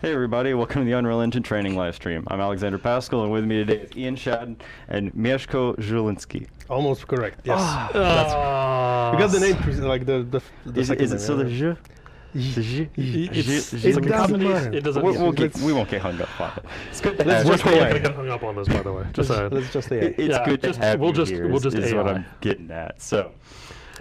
Hey everybody, welcome to the Unreal Engine training live stream. I'm Alexander Paschall, and with me today is Ian Shadden and Mieszko Zielinski. Almost correct, yes. We got the name, like the second Is it name, still the yeah. Je? It doesn't. We won't get hung up on it. It's good to Let's have just you We're AI. not gonna get hung up on this, by the way. Just saying. Let's just say It's Yeah, good to just- have we'll you just- here, we'll just is what AI. I'm getting at. So,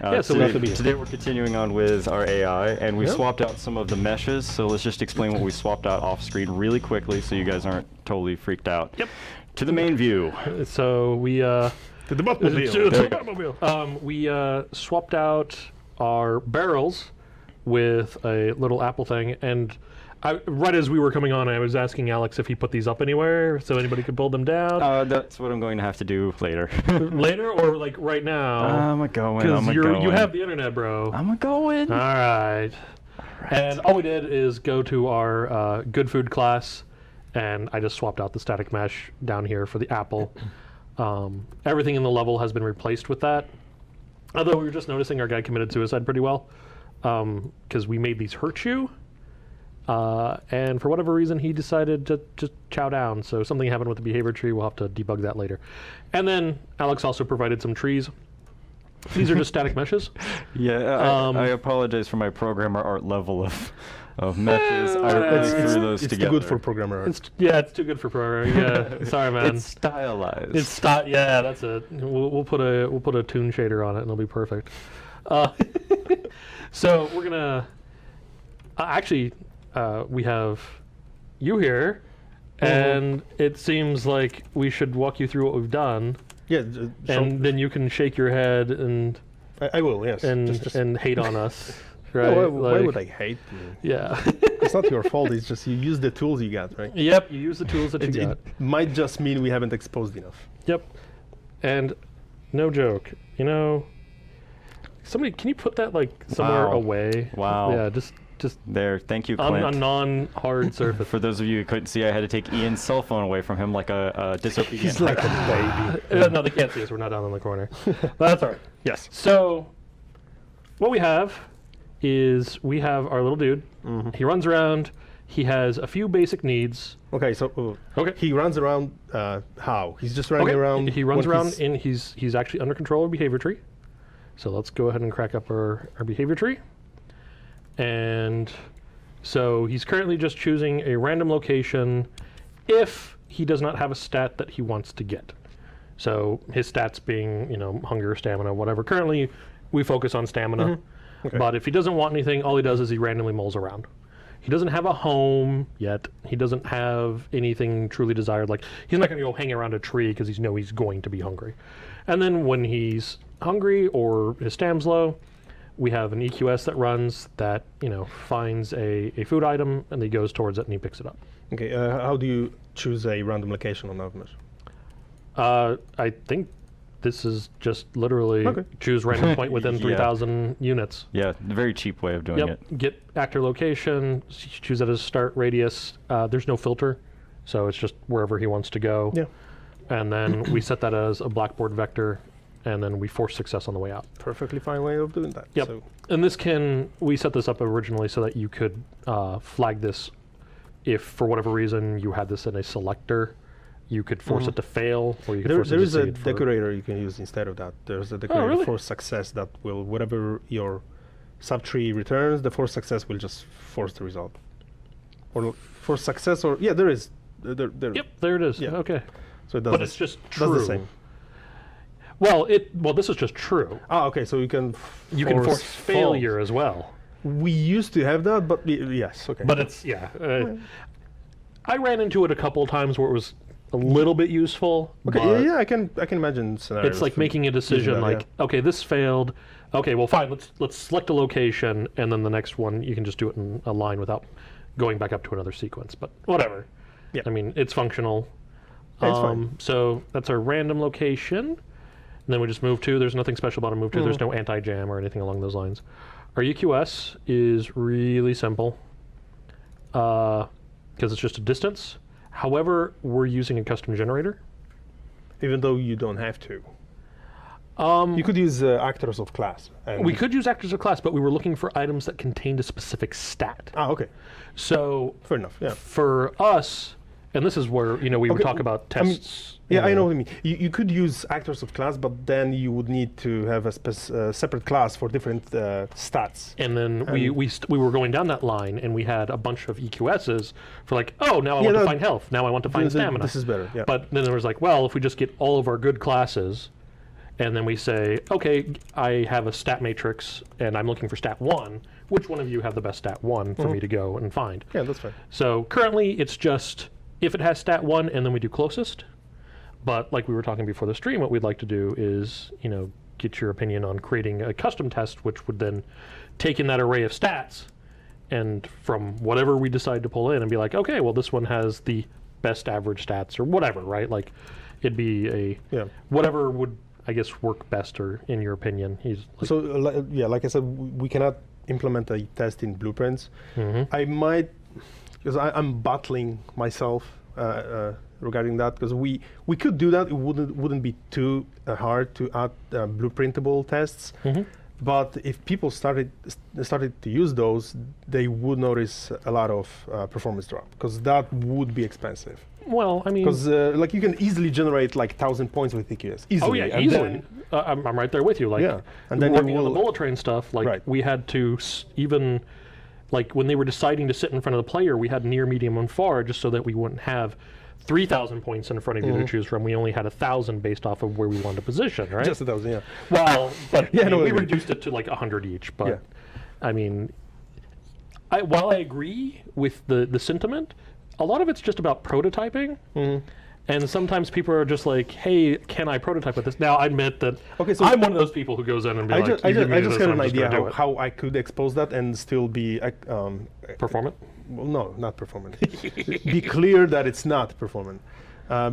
Yeah, so glad to be here. today we're continuing on with our AI, and we Yeah. swapped out some of the meshes. So let's just explain what we swapped out off screen really quickly, so you guys aren't totally freaked out. Yep. To the main view. So we To the Batmobile. There we go. we swapped out our barrels with a little apple thing, and right as we were coming on, I was asking Alex if he put these up anywhere so anybody could build them down. That's what I'm going to have to do later. Later or like right now? I'm a going. Because you have the internet, bro. I'm a going. All right. And all we did is go to our good food class, and I just swapped out the static mesh down here for the apple. Everything in the level has been replaced with that. Although we were just noticing our guy committed suicide pretty well, because we made these hurt you, and for whatever reason he decided to just chow down. So something happened with the behavior tree. We'll have to debug that later. And then Alex also provided some trees. These are just static meshes. Yeah, I apologize for my programmer art level of meshes. I really threw those It's together. too good for programmer art. It's too good for programming. Yeah, sorry, man. It's stylized. Yeah, that's it. We'll put a toon shader on it, and it'll be perfect. So we're gonna actually we have you here, and it seems like we should walk you through what we've done, Yeah, and then you can shake your head and I will, yes. Just and hate on us, no, right? why would I hate you? Yeah. It's not your fault, it's just you use the tools you got, right? Yep. You use the tools that you got. It might just mean we haven't exposed enough. Yep. And no joke, somebody, can you put that like somewhere Wow. away? Wow. Yeah, just There, thank you, on Clint. a non-hard surface. For those of you who couldn't see, I had to take Ian's cell phone away from him like a disobedient. He's like a baby. No, they can't see us. We're not down in the corner. But that's all right. Yes. So what we have is we have our little dude. He runs around. He has a few basic needs. Okay, so Okay. he runs around, how? He's just running around? He runs when around, he's- and he's actually under control of behavior tree. So let's go ahead and crack up our behavior tree. And so he's currently just choosing a random location if he does not have a stat that he wants to get. So his stats being, hunger, stamina, whatever. Currently, we focus on stamina. Okay. But if he doesn't want anything, all he does is he randomly mulls around. He doesn't have a home yet. He doesn't have anything truly desired. Like, he's not going to go hang around a tree because he's going to be hungry. And then when he's hungry or his stam's low, we have an EQS that runs that, finds a food item, and he goes towards it and he picks it up. Okay, how do you choose a random location on navmesh? I think this is just literally choose random point within Yeah. 3,000 units. Yeah, a very cheap way of doing it. Get actor location, choose it as start radius. There's no filter, so it's just wherever he wants to go. Yeah. And then we set that as a blackboard vector, and then we force success on the way out. Perfectly fine way of doing that. Yep. So, And we set this up originally so that you could flag this if for whatever reason you had this in a selector. You could force it to fail, or you could force it there to is a succeed for- decorator you can use instead of that. There's a decorator really? for success that will, whatever your subtree returns, the force success will just force the result. Or for success, or yeah, there is. There, Yep, there it is. Yeah. Okay. So it does But the- it's just does true. the same. Well, this is just true. Ah, okay. So you can You can force false. failure as well. We used to have that, but yes, okay. But it's I ran into it a couple of times where it was a little bit useful. okay, but yeah, I can imagine scenarios. it's like for making a using decision. that, Like, okay, this failed. Okay, well, fine. Let's select a location, and then the next one you can just do it in a line without going back up to another sequence. But whatever. Yeah. I mean, it's functional. Yeah, it's fine. So that's our random location. And then we just move to. There's nothing special about a move to. There's no anti-jam or anything along those lines. Our EQS is really simple because it's just a distance. However, we're using a custom generator. even though you don't have to. You could use actors of class. And We could use actors of class, but we were looking for items that contained a specific stat. Ah, okay. So Fair enough. Yeah. for us, and this is where we would talk about I mean, tests. yeah, I know what you mean. You could use actors of class, but then you would need to have a separate class for different stats. And then we were going down that line, and we had a bunch of EQSs for like, oh, now I want to find health. Now I want to find stamina. This is better. Yeah. But then there was like, well, if we just get all of our good classes, and then we say, okay, I have a stat matrix, and I'm looking for stat 1. Which one of you have the best stat 1 for me to go and find? Yeah, that's fine. So currently, it's just if it has stat 1, and then we do closest. But like we were talking before the stream, what we'd like to do is, get your opinion on creating a custom test, which would then take in that array of stats, and from whatever we decide to pull in, and be like, okay, well, this one has the best average stats, or whatever, right? Like, it'd be whatever would, I guess, work best, or in your opinion. So, like I said, we cannot implement a test in Blueprints. I might, because I'm battling myself regarding that, because we could do that. It wouldn't be too hard to add blueprintable tests. But if people started to use those, they would notice a lot of performance drop, because that would be expensive. Well, I mean, because like you can easily generate like 1,000 points with EQS easily. Oh yeah, and easily. I'm right there with you. Like, and then working on the bullet train stuff, like we had to even, like when they were deciding to sit in front of the player, we had near, medium, and far, just so that we wouldn't have 3,000 points in front of you to choose from. We only had 1,000 based off of where we wanted to position, right? Just 1,000, yeah. Well, but Yeah, I mean, no, we I mean. reduced it to like 100 each. But I mean, while I agree with the sentiment, a lot of it's just about prototyping. And sometimes people are just like, "Hey, can I prototype with this?" Now, I admit that so I'm one of those people who goes in and be I like, just, I "You give just, me I just this, had I'm an just idea gonna do it." how I could expose that and still be Performant? well, no, not performant. Be clear that it's not performant.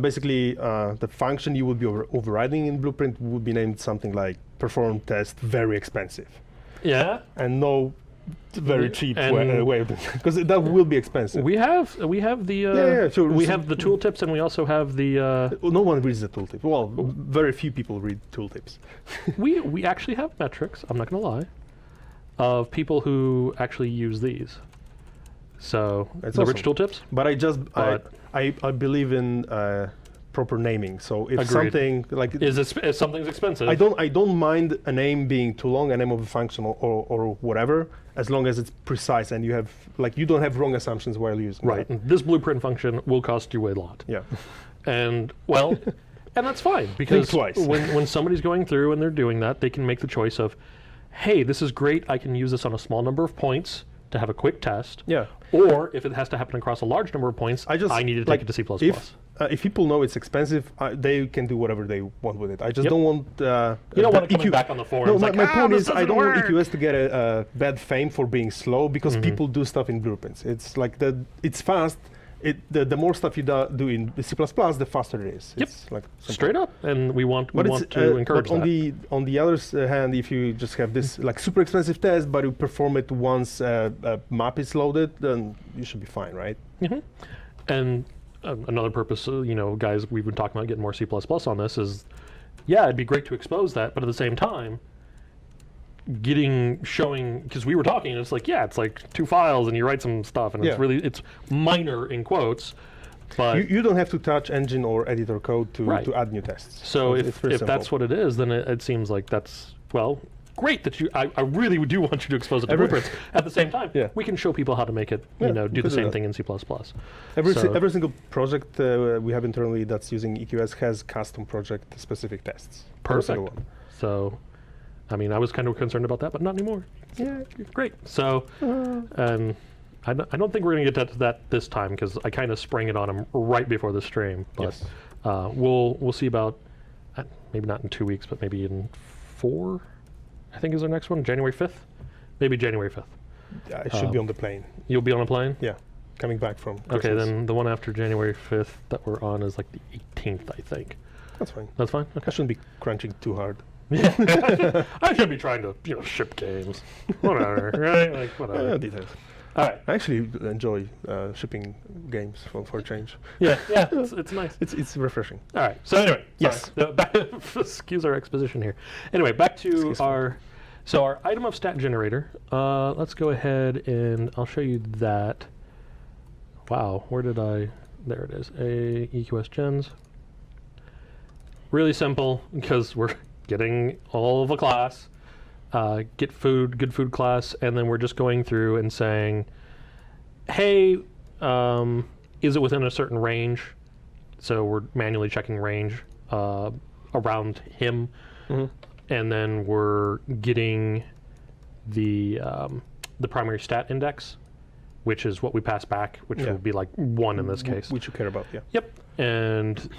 Basically, the function you would be overriding in Blueprint would be named something like perform test very expensive, Yeah. and no very cheap And- way of doing it, because that will be expensive. We have the sure. we have the tooltips, and we also have the No one reads the tooltip. Well, very few people read tooltips. we actually have metrics. I'm not going to lie, of people who actually use these. So That's the rich awesome. tooltips. But But- I believe in proper naming. So if Agreed. something like If something's expensive, I don't mind a name being too long, a name of a function or whatever, as long as it's precise and you don't have wrong assumptions while using right. it. And this blueprint function will cost you a lot. Yeah. And well, and that's fine, because twice. when somebody's going through and they're doing that, they can make the choice of, hey, this is great. I can use this on a small number of points to have a quick test. Yeah. Or if it has to happen across a large number of points, I need to take it to C++. If people know it's expensive, they can do whatever they want with it. I just don't want. You don't want to come back on the forums. No, like, my point this is I doesn't don't want work." EQS to get a bad fame for being slow, because people do stuff in Blueprints. It's like it's fast. The more stuff you do in C++, the faster it is. Yep. It's like simple. Straight up, and we want But to encourage but on that. on the other hand, if you just have this like super expensive test, but you perform it once a map is loaded, then you should be fine, right? And another purpose, guys, we've been talking about getting more C++ on this is, yeah, it'd be great to expose that, but at the same time, showing, because we were talking, and it's like, yeah, it's like 2 files, and you write some stuff, and it's minor in quotes, but You don't have to touch engine or editor code to add new tests. so it's if pretty that's simple. what it is, then it seems like that's, well, great that I really do want you to expose it to blueprints. At the same time, Yeah. we can show people how to make it, Yeah, do we the could do same that. thing in C++. Every single project we have internally that's using EQS has custom project-specific tests. Every single Perfect. one. So, I mean, I was kind of concerned about that, but not anymore. Yeah, great. So, and I don't think we're going to get to that this time, because I kind of sprang it on him right before the stream. But Yes. we'll see about, maybe not in 2 weeks, but maybe in 4, I think is our next one, January 5th? Maybe January 5th. I should be on the plane. You'll be on a plane? Yeah, coming back from Okay, Christmas. then the one after January 5th that we're on is like the 18th, I think. That's fine. That's fine? I Okay. shouldn't be crunching too hard. I should be trying to, ship games. Whatever, right? Like, whatever. Details. All right. I actually enjoy shipping games for a change. Yeah, it's nice. It's refreshing. All right. So anyway, Yes. Excuse our exposition here. Anyway, back to Excuse me. our item of stat generator. Let's go ahead and I'll show you that. Wow, where did I? There it is. EQS gens. Really simple because we're getting all of a class. Get food, good food class, and then we're just going through and saying, hey, is it within a certain range? So we're manually checking range around him, and then we're getting the primary stat index, which is what we pass back, which will be like 1 in this case. Which you care about, yeah. Yep, and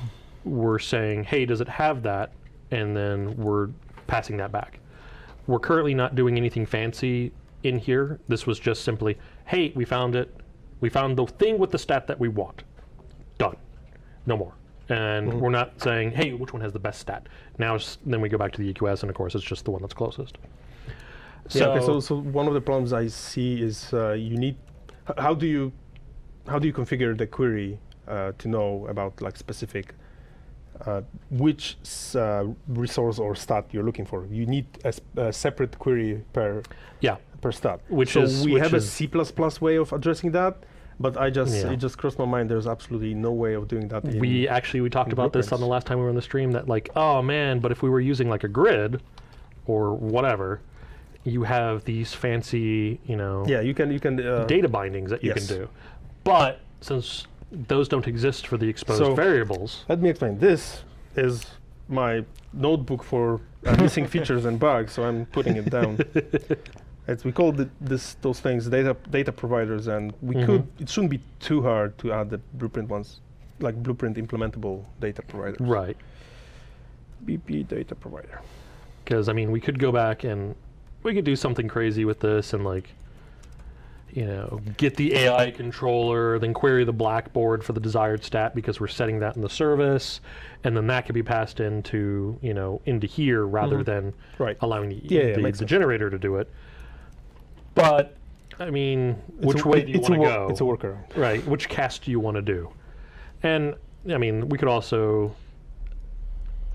we're saying, hey, does it have that? And then we're passing that back. We're currently not doing anything fancy in here. This was just simply, hey, we found it. We found the thing with the stat that we want. Done. No more. And we're not saying, hey, which one has the best stat? Now, then we go back to the EQS, and of course, it's just the one that's closest. Yeah, okay, so one of the problems I see is you need, how do you configure the query to know about like specific which resource or stat you're looking for? You need a separate query per stat. We have a C++ way of addressing that, but it just crossed my mind. There's absolutely no way of doing that. We talked about this on the last time we were on the stream. That like, oh man, but if we were using like a grid or whatever, you have these fancy, you can data bindings that you can do, but since those don't exist for the exposed variables. Let me explain. This is my notebook for missing features and bugs, so I'm putting it down. We call those things data providers, and it shouldn't be too hard to add the blueprint ones, like blueprint implementable data providers. Right. BP data provider. Because I mean, we could go back and we could do something crazy with this and like, get the AI controller, then query the blackboard for the desired stat because we're setting that in the service, and then that could be passed into, into here rather than allowing the generator to do it. But I mean, which way do you want to go? It's a workaround. Right. Which cast do you want to do? And I mean, we could also,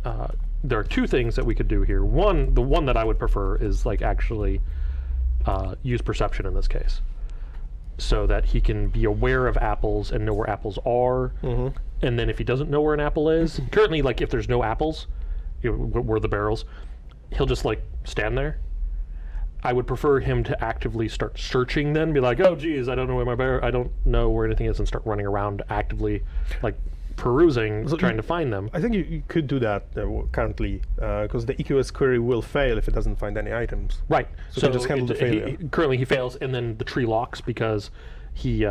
there are 2 things that we could do here. One, the one that I would prefer is like actually use perception in this case, so that he can be aware of apples and know where apples are. And then if he doesn't know where an apple is, currently, like if there's no apples, where the barrels, he'll just like stand there. I would prefer him to actively start searching, then be like, oh geez, I don't know where I don't know where anything is, and start running around actively, like perusing, trying to find them. I think you could do that currently, because the EQS query will fail if it doesn't find any items. Right. So just handle the failure. Currently he fails, and then the tree locks because he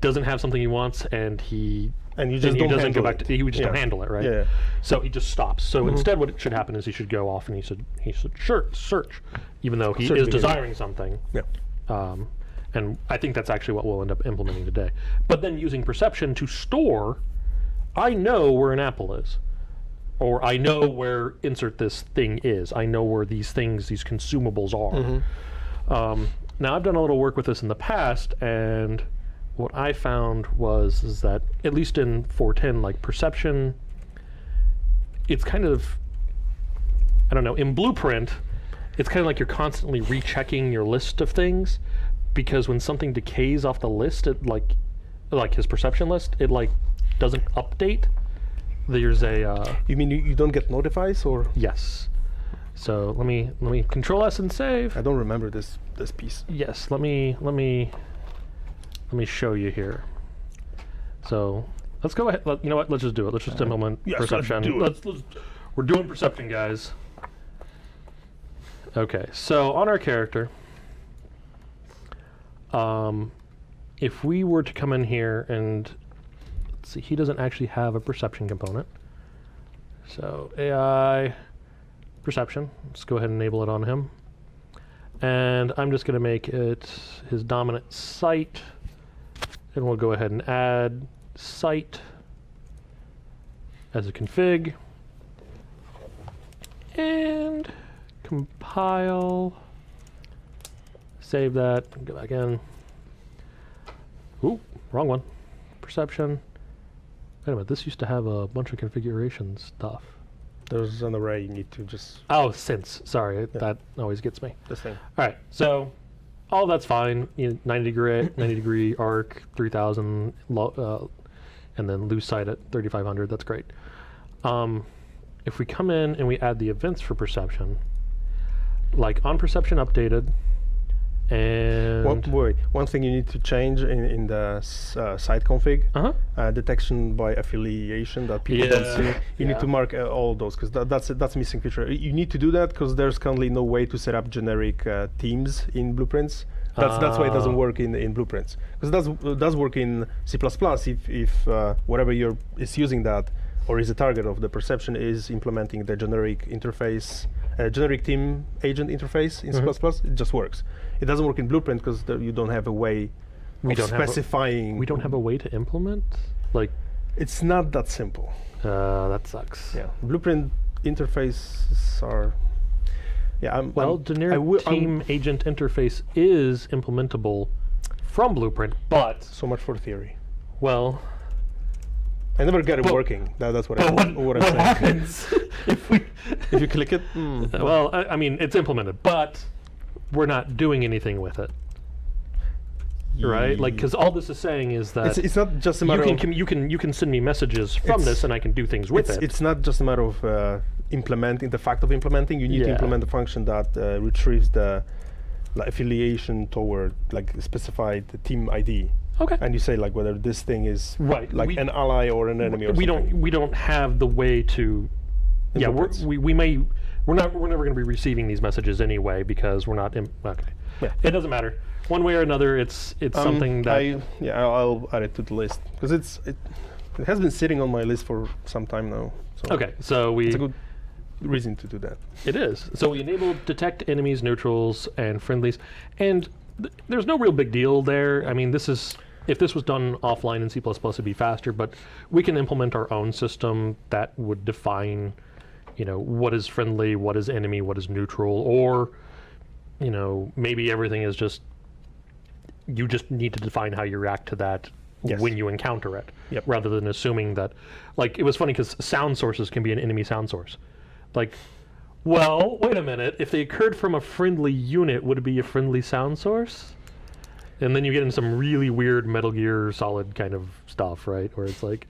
doesn't have something he wants, and he doesn't go back to, he just don't handle it, right? Yeah. So he just stops. So instead, what should happen is he should go off and he should search, even though he is desiring something. Yeah. And I think that's actually what we'll end up implementing today. But then using perception to store, I know where an apple is, or I know where insert this thing is. I know where these things, these consumables are. Now I've done a little work with this in the past, and what I found is that at least in 4.10, like perception, it's kind of, I don't know, in Blueprint, it's kind of like you're constantly rechecking your list of things, because when something decays off the list, it like his perception list, it like doesn't update. There's a you mean you don't get notifies, or? Yes. So let me Control S and save. I don't remember this piece. Yes, let me show you here. So let's go ahead. You know what? Let's just do it. Let's just implement perception. We're doing perception, guys. Okay. So on our character, if we were to come in here and let's see, he doesn't actually have a perception component. So AI perception. Let's go ahead and enable it on him. And I'm just going to make it his dominant site. And we'll go ahead and add site as a config. And compile, Save that. Go back in. Ooh, wrong one. Perception. Wait a minute. This used to have a bunch of configuration stuff. There's an array you need to just Oh, since. Sorry, that always gets me. this thing. All right, so all that's fine. 90 degree arc, 3000, and then loose side at 3500. That's great. If we come in and we add the events for perception, like on perception updated, and One thing you need to change in the site config, detection by affiliation that people don't see. You need to mark all those because that's a missing feature. You need to do that because there's currently no way to set up generic themes in Blueprints. That's why it doesn't work in Blueprints. Because it does work in C++ if whatever is using that or is a target of the perception is implementing the generic interface, generic theme agent interface in C++. It just works. It doesn't work in Blueprint because you don't have a way of specifying. We don't have a way to implement? Like, it's not that simple. That sucks. Yeah, Blueprint interfaces are. Yeah, generic theme agent interface is implementable from Blueprint, but so much for theory. Well, I never get it working. That's what I'm saying. What happens if you click it? Well, I mean, it's implemented, but we're not doing anything with it, right? Like, because all this is saying is that it's not just a matter of you can send me messages from this, and I can do things with it. It's not just a matter of implementing the fact of implementing. You need to implement the function that retrieves the affiliation toward like specified team ID. Okay. And you say like whether this thing is like an ally or an enemy or something. We don't have the way to. Yeah, we're never going to be receiving these messages anyway because we're not. Okay. Yeah. It doesn't matter. One way or another, it's something that. I'll add it to the list because it has been sitting on my list for some time now. So okay, so it's a good reason to do that. It is. So we enable detect enemies, neutrals, and friendlies, and there's no real big deal there. I mean, if this was done offline in C++, it'd be faster, but we can implement our own system that would define, what is friendly, what is enemy, what is neutral, or, maybe everything is just, you just need to define how you react to that when you encounter it, rather than assuming that, like, it was funny because sound sources can be an enemy sound source. Like, well, wait a minute, if they occurred from a friendly unit, would it be a friendly sound source? And then you get in some really weird Metal Gear Solid kind of stuff, right? Where it's like,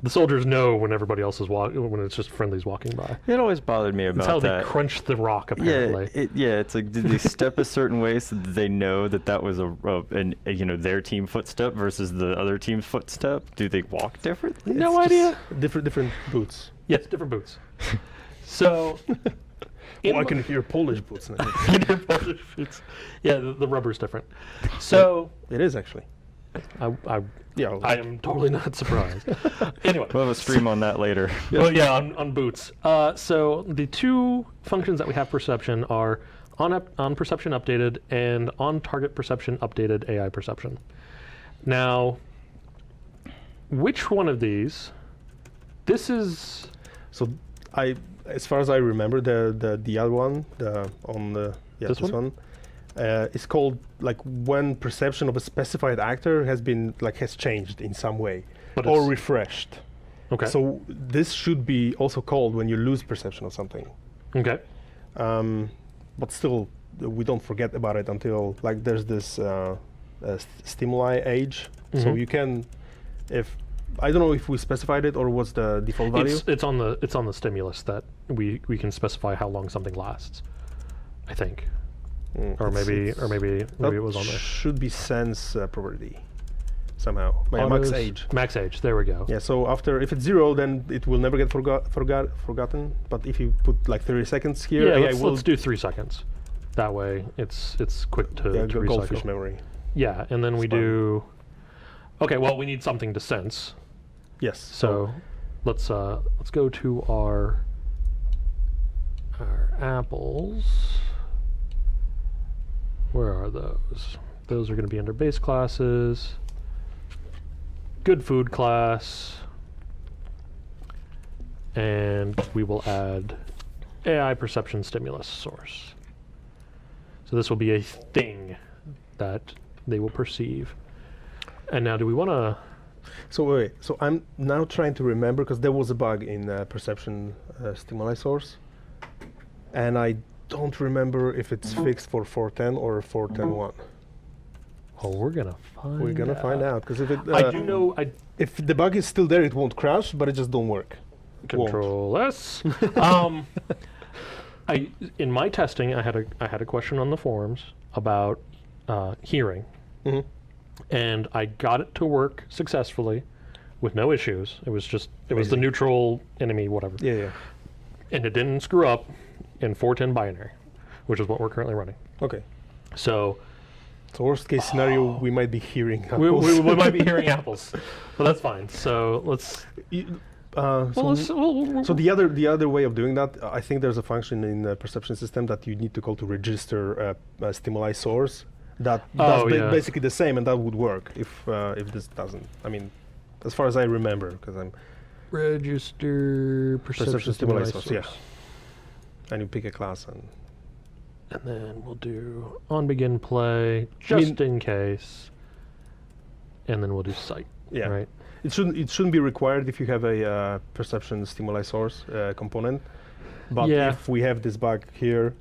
the soldiers know when everybody else is when it's just friendlies walking by. It always bothered me about that. That's how that. they crunch the rock, apparently. It's like, did they step a certain way so that they know that was their team footstep versus the other team's footstep? Do they walk differently? No idea. Different boots. Yes, different boots. So. I can hear Polish boots now. Polish boots. Yeah, the rubber's different. So it is actually. I am totally not surprised. Anyway, we'll have a stream on that later. Well, on boots. So the two functions that we have perception are on perception updated and on target perception updated AI perception. Now, which one of these? This is. So as far as I remember, the other one, this one, is called like when perception of a specified actor has changed in some way or refreshed. Okay. So this should be also called when you lose perception of something. Okay. But still, we don't forget about it until like there's this stimuli age. So you can, I don't know if we specified it or what's the default value. It's on the stimulus that we can specify how long something lasts, I think, or maybe it was on there. Should be sense property somehow. Max age. Max age. There we go. Yeah. So if it's 0, then it will never get forgotten. But if you put like 30 seconds here, let's do 3 seconds. That way, it's quick to recycle. Goldfish memory. Yeah, and then we do. Okay. Well, we need something to sense. Yes. So let's go to our apples. Where are those? Those are going to be under base classes. Good food class. And we will add AI perception stimulus source. So this will be a thing that they will perceive. And now do we want to... So wait, so I'm now trying to remember, because there was a bug in perception stimuli source, and I don't remember if it's fixed for 4.10 or 4.10.1. Oh, we're going to find We're gonna find out, because if it I do know... if the bug is still there, it won't crash, but it just don't work. Control S. In my testing, I had a question on the forums about hearing, Mhm. and I got it to work successfully with no issues. It was just it was the Amazing. neutral enemy whatever, Yeah, yeah. and it didn't screw up in 4.10 binary, which is what we're currently running. Okay. So So worst case scenario, we might be hearing we apples. might be hearing apples, but that's fine. So let's. So the other way of doing that, I think there's a function in the perception system that you need to call to register a stimuli source that does basically the same, and that would work if this doesn't. I mean, as far as I remember, because I'm Register perception stimuli source. Yeah. And you pick a class and then we'll do on begin play just in case, and then we'll do site. Yeah. Right. It shouldn't be required if you have a perception stimuli source component. But if we have this bug here,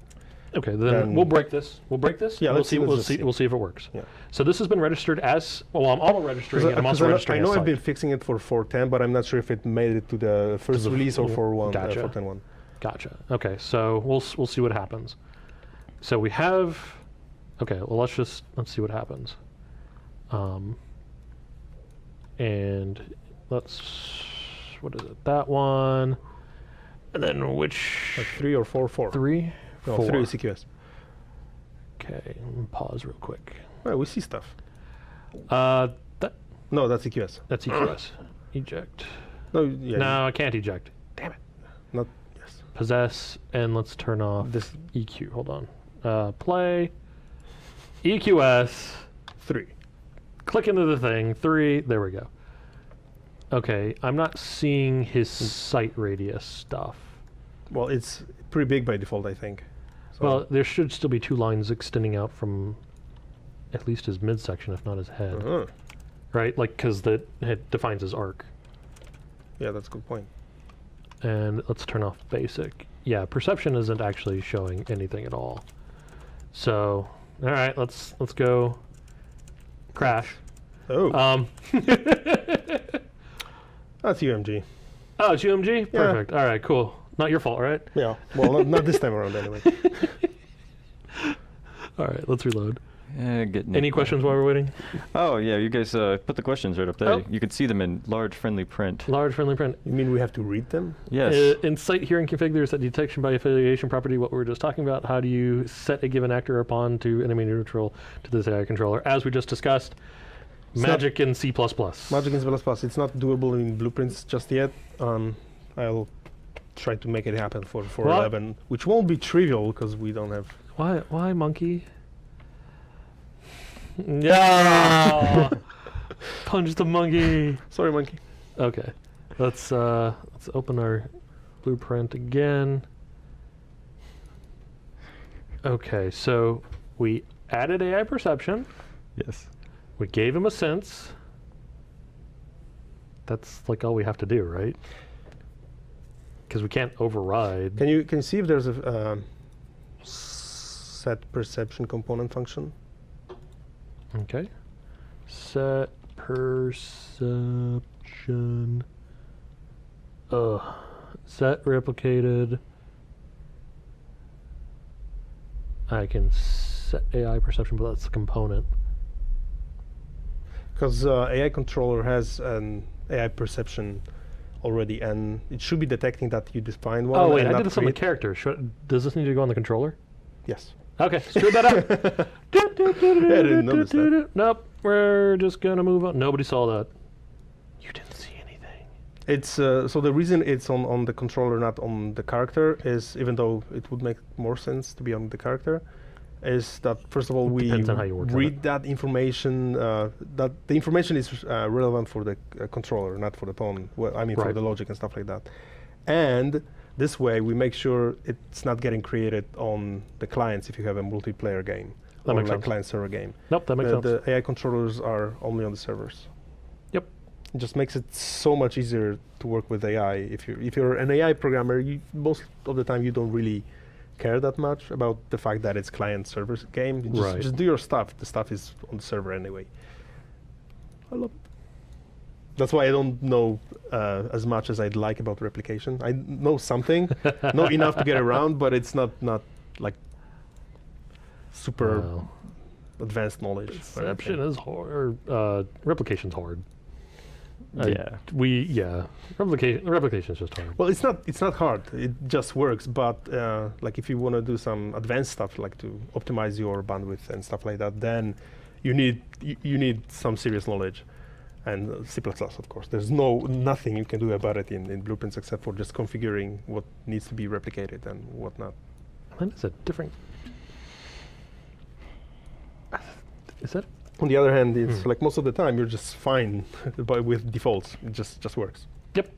okay, then we'll break this. We'll break this. Yeah, we'll see. We'll see if it works. Yeah. So this has been registered as well. I'm auto registering it. I'm also registering. I know as I've been site. fixing it for 4.10, but I'm not sure if it made it to the first release or for 4.10.1. Gotcha. Okay, so we'll see what happens. So we have. Okay, well let's see what happens. And let's, what is it? That one, and then which? Like 3 or 4.4. 3? No, 4. 3 is CQS. Okay, let me pause real quick. Well, we see stuff. No, that's EQS. that's EQS. Eject. No, yeah. No, I can't eject. Damn it. Not yes. Possess, and let's turn off This EQ. Hold on. Play. EQS. 3. Click into the thing. 3. There we go. Okay, I'm not seeing his site radius stuff. Well, it's pretty big by default, I think. So Well, there should still be 2 lines extending out from at least his midsection, if not his head. Right? Like, because it defines his arc. yeah, that's a good point. And let's turn off basic. Yeah, perception isn't actually showing anything at all. So, all right, let's go crash. Oh, that's UMG. Oh, it's UMG? Perfect. All right, cool. Not your fault, right? Yeah. Well, not this time around, anyway. All right, let's reload. Getting Any questions while we're waiting? Oh yeah, you guys put the questions right up there. Oh. You can see them in large friendly print. Large friendly print. You mean we have to read them? Yes. In site hearing config, there's that detection by affiliation property, what we were just talking about. How do you set a given actor or pawn to enemy neutral to this AI controller? As we just discussed, magic in C++. Magic in C++. It's not doable in blueprints just yet. I'll try to make it happen for 4.11, which won't be trivial because we don't have. Why monkey? Yeah. Punch the monkey. Sorry, monkey. Okay. Let's open our blueprint again. Okay, so we added AI perception. Yes. We gave him a sense. That's like all we have to do, right? Because we can't override. Can you see if there's a set perception component function? Okay. Set perception. Set replicated. I can set AI perception, but that's a component. Because AI controller has an AI perception already, and it should be detecting that you defined one. Oh wait, and I not did this on the create- character. Does this need to go on the controller? Yes. Okay, screwed that up. didn't notice that. Nope, we're just gonna move on. Nobody saw that. You didn't see anything. It's so the reason it's on the controller, not on the character, is even though it would make more sense to be on the character, is that first of all we Depends on how you work on read it. that information. That the information is relevant for the controller, not for the pawn. Well, I mean for Right. the logic and stuff like that. And this way we make sure it's not getting created on the clients if you have a multiplayer game. That or makes like sense. client-server game. Nope, that makes sense. The AI controllers are only on the servers. Yep. It just makes it so much easier to work with AI. If you're an AI programmer, most of the time you don't really care that much about the fact that it's client-server game. Just do your stuff. The stuff is on the server anyway. I love it. That's why I don't know as much as I'd like about replication. I know something, know enough to get around, but it's not like super Wow. advanced knowledge. or Perception anything. is hard. Replication's hard. Yeah. Replication's just hard. Well, it's not hard. It just works. But like if you want to do some advanced stuff, like to optimize your bandwidth and stuff like that, then you need some serious knowledge. And C++, of course. There's nothing you can do about it in Blueprints except for just configuring what needs to be replicated and whatnot. That is a different. Is that? On the other hand, it's like most of the time you're just fine with defaults. It just works. Yep.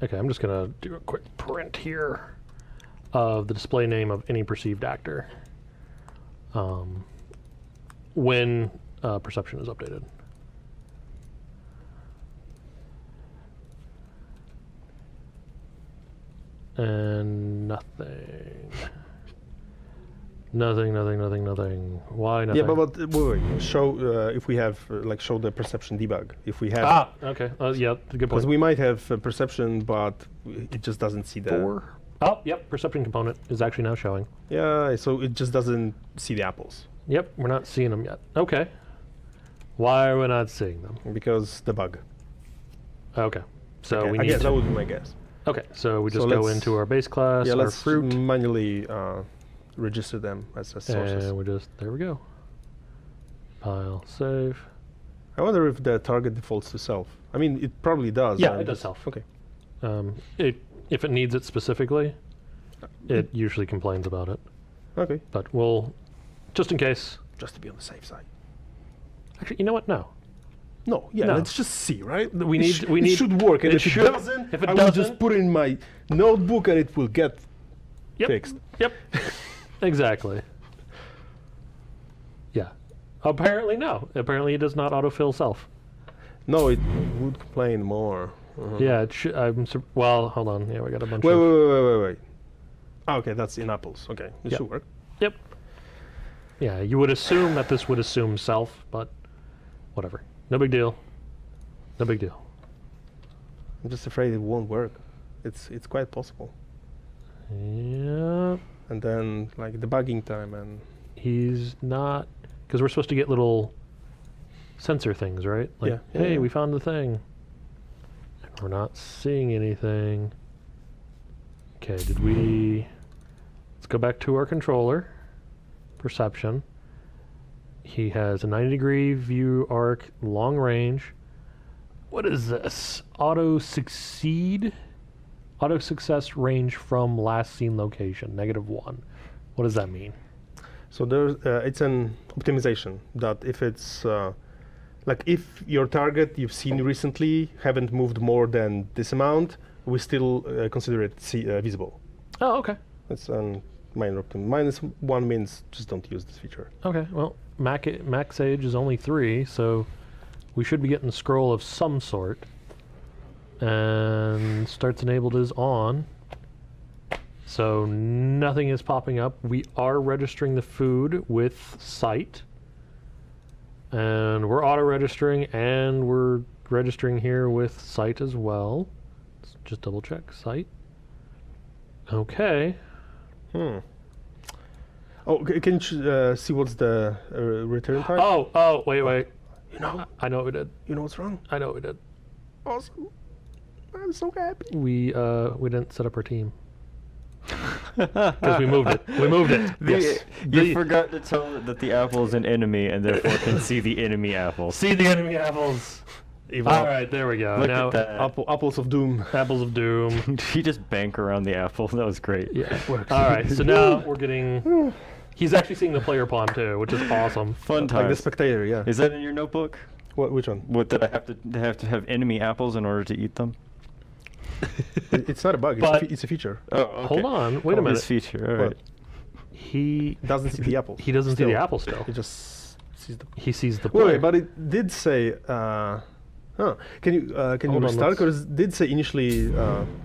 Okay, I'm just gonna do a quick print here of the display name of any perceived actor when perception is updated. And nothing. Nothing. Why nothing? Yeah, but wait. Show if we have show the perception debug. If we have, okay. Yeah, good because point. we might have perception, but it just doesn't see the. 4. Oh, yep. Perception component is actually now showing. Yeah, so it just doesn't see the apples Yep, we're not seeing them yet. Okay. Why are we not seeing them? because the bug. Okay. So Okay, we I need guess that to. would be my guess. Okay, so we So just go let's- into our base class, Yeah, our let's fruit, manually register them as sources. and we just there we go. File save. I wonder if the target defaults to self. I mean, it probably does. Yeah, and it does it's- self. Okay. If it needs it specifically, it usually complains about it. Okay. But we'll, just in case. Just to be on the safe side. Actually, you know what? No. No, yeah, No. let's just see, right? We It need- sh- we need- It should work, and it if should- it doesn't, if it I will just doesn't- put it in my notebook, and it will get Yep. fixed. Yep. Exactly. Yeah. Apparently no. Apparently it does not autofill self. No, it would complain more. Yeah. It should. Well, hold on. Yeah, we got a bunch Wait, of. wait. Ah, okay, that's in apples. Okay, it Yep. should work. Yep. Yeah, you would assume that this would assume self, but whatever. No big deal. No big deal. I'm just afraid it won't work. It's quite possible. Yeah. And then like debugging time and He's not, because we're supposed to get little sensor things, right? Like, Yeah, yeah, hey, yeah. we found the thing. And we're not seeing anything. Okay, did we? Let's go back to our controller. Perception. He has a 90-degree view arc, long range. What is this? Auto succeed? Auto success range from last seen location, -1. What does that mean? so there's it's an optimization that if it's like if your target you've seen recently haven't moved more than this amount, we still consider it visible. Oh, okay. That's an minor optim. -1 means just don't use this feature. Okay, well, max age is only 3, so we should be getting a scroll of some sort. And starts enabled is on. So nothing is popping up. We are registering the food with sight. And we're auto-registering, and we're registering here with sight as well. Let's just double check sight. Okay. Oh, can you see what's the return time? Oh, wait. You know, I know what we did. you know what's wrong? I know what we did. Awesome. I'm so happy. We didn't set up our team because we moved it. We moved it. Yes. You forgot to tell it that the apple is an enemy and therefore can see the enemy apples. See the enemy apples. Evil All right, there we go. Look Now at that. apples of doom. apples of doom. He just bank around the apple. That was great. Yeah. All right. So now we're getting. He's actually seeing the player pawn too, which is awesome. Fun Like the times. spectator, yeah. Is that in your notebook? Which one? What, that I have to have enemy apples in order to eat them? It's not a bug. But- It's a feature. Oh, okay. Hold on. Wait a Oh, minute. This feature. All What? right. He Doesn't see the apple. he doesn't see the Still. apple still. He just sees the. He sees the player. Wait, but it did say. Can you Hold on, restart? let's- Because it did say initially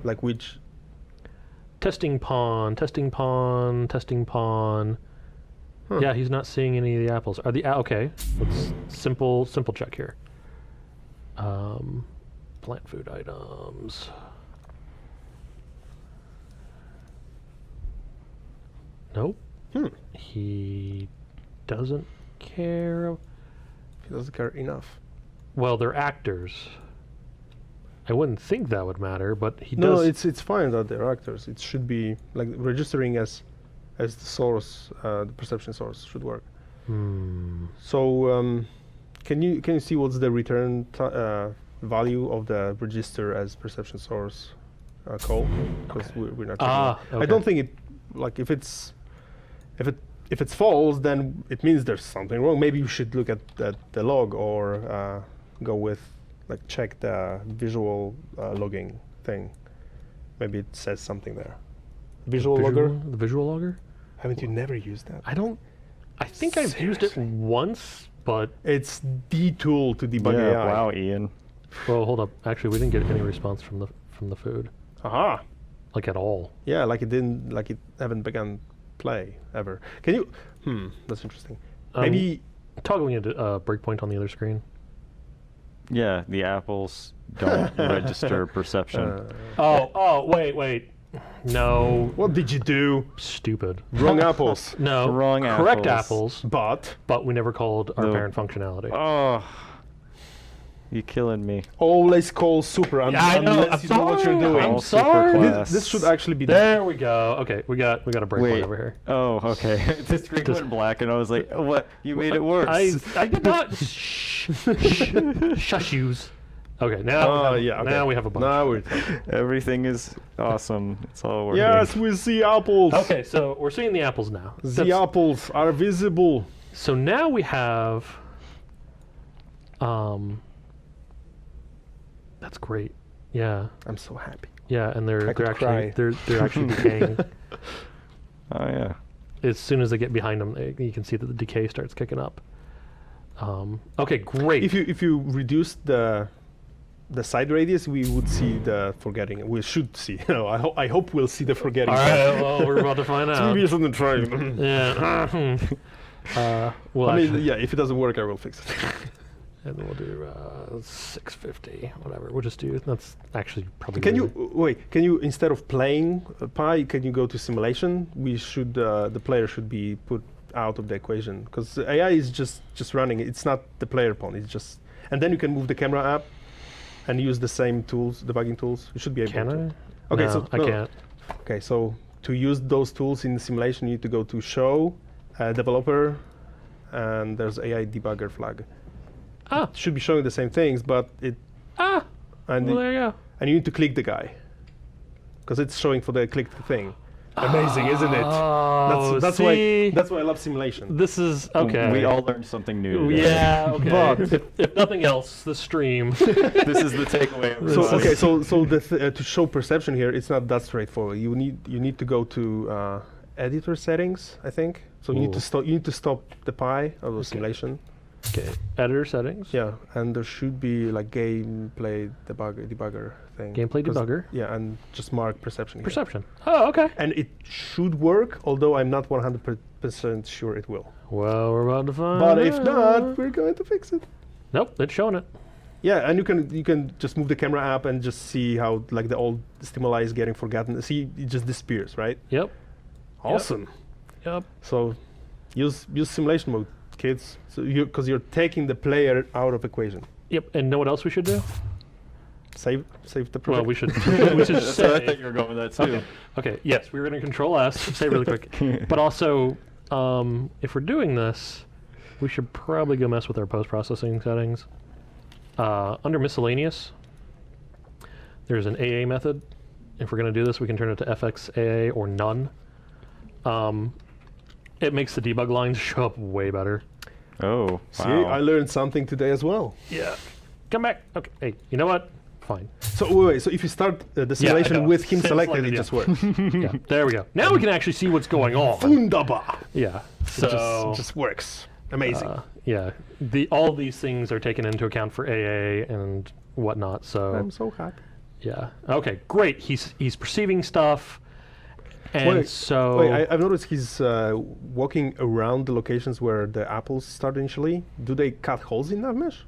like which. Testing pawn, testing pawn, testing pawn. Huh. Yeah, he's not seeing any of the apples. Are the okay? Let's simple check here. Plant food items. Nope. He doesn't care. He doesn't care enough. Well, they're actors. I wouldn't think that would matter, but he No, does. it's fine that they're actors. It should be like registering as the source, the perception source should work. So can you see what's the return value of the register as perception source call? Because we're not. Checking it. I don't think it like if it's false, then it means there's something wrong. Maybe you should look at the log or go with like check the visual logging thing. Maybe it says something there. Visual logger? The visual logger? Haven't you never used that? I think I've used it once, but It's the tool to debug Yeah, AI. wow, Ian. well, hold up. Actually, we didn't get any response from the food, Aha. like at all. Yeah, like it haven't begun play ever. Can you? That's interesting. Maybe. Toggling a breakpoint on the other screen. Yeah, the apples don't register perception. Wait. No, What did you do? stupid. Wrong apples. No, Wrong correct apples. apples, But we never called our No. parent functionality. Oh, you killing me. always call super I know. unless I'm you know what you're sorry. doing. I'm All super sorry. class. This should actually be. There we go. Okay, we got a breakpoint Wait. over here. Oh, okay. The screen Just- went black, and I was like, "What? You made it worse." I did not. Shush yous. Okay, now yeah. Okay. now we have a bunch. Now we're talking. Everything is awesome. It's all working. Yes, we see apples. Okay, so we're seeing the apples now. The apples are visible. So now we have. That's great. Yeah, I'm so happy. yeah, and I they're could actually cry. they're actually decaying. Oh yeah. As soon as they get behind them, you can see that the decay starts kicking up. Okay, great. If you reduce the side radius, we would see the forgetting. We should see. No, I hope we'll see the forgetting. All right, well, we're about to find out. Maybe something try. Yeah. Well, I mean, actually, yeah. If it doesn't work, I will fix it. and we'll do 650, whatever. We'll just do. That's actually probably. Can really- you wait? Can you instead of playing Pi, can you go to simulation? We should the player should be put out of the equation because AI is just running. It's not the player pawn. It's just and then you can move the camera up and use the same tools, debugging tools. You should be able Can to. I? Okay, No, so I no. can't. Okay, so to use those tools in the simulation, you need to go to Show, Developer, and there's AI debugger flag. Ah, It should be showing the same things, but it and well, there you go. and you need to click the guy because it's showing for the clicked thing. Amazing, isn't it? Oh, That's see? why I love simulation. This is okay. We all learned something new. today. Yeah, okay. But- if nothing else, the stream. This is the takeaway. Of So this. okay, so to show perception here, it's not that straightforward. You need to go to editor settings, I think. So you need Ooh. to stop. You need to stop the Pi of the simulation. Okay. Editor settings. Yeah, and there should be like gameplay debugger thing. Gameplay 'Cause- debugger. Yeah, and just mark perception. here. Perception. Oh, okay. And it should work, although I'm not 100% sure it will. Well, we're about to find. But if out. not, we're going to fix it. Nope, it's showing it. Yeah, and you can just move the camera up and just see how like the old stimuli is getting forgotten. See, it just disappears, right? Yep. Awesome. Yep. So use simulation mode, kids. So because you're taking the player out of equation. Yep. And know what else we should do? Save the project. Well, we should we should That's what I say. thought you were going with that too. Okay. Yes, we're going to Control S. Say really quick. But also, if we're doing this, we should probably go mess with our post-processing settings. Under miscellaneous, there's an AA method. If we're going to do this, we can turn it to FXAA or none. It makes the debug lines show up way better. Oh, See, wow. I learned something today as well. Yeah. Come back. Okay. Hey, you know what? fine. So wait, so if you start the I simulation know. with him It's selected, like- it yeah. just works. Yeah, there we go. Now we can actually see what's going on. Wunderbar. Yeah. So It just works. Amazing. yeah, all these things are taken into account for AA and whatnot. So I'm so happy. yeah. Okay, great. He's perceiving stuff, and I've noticed he's walking around the locations where the apples start initially. Do they cut holes in navmesh?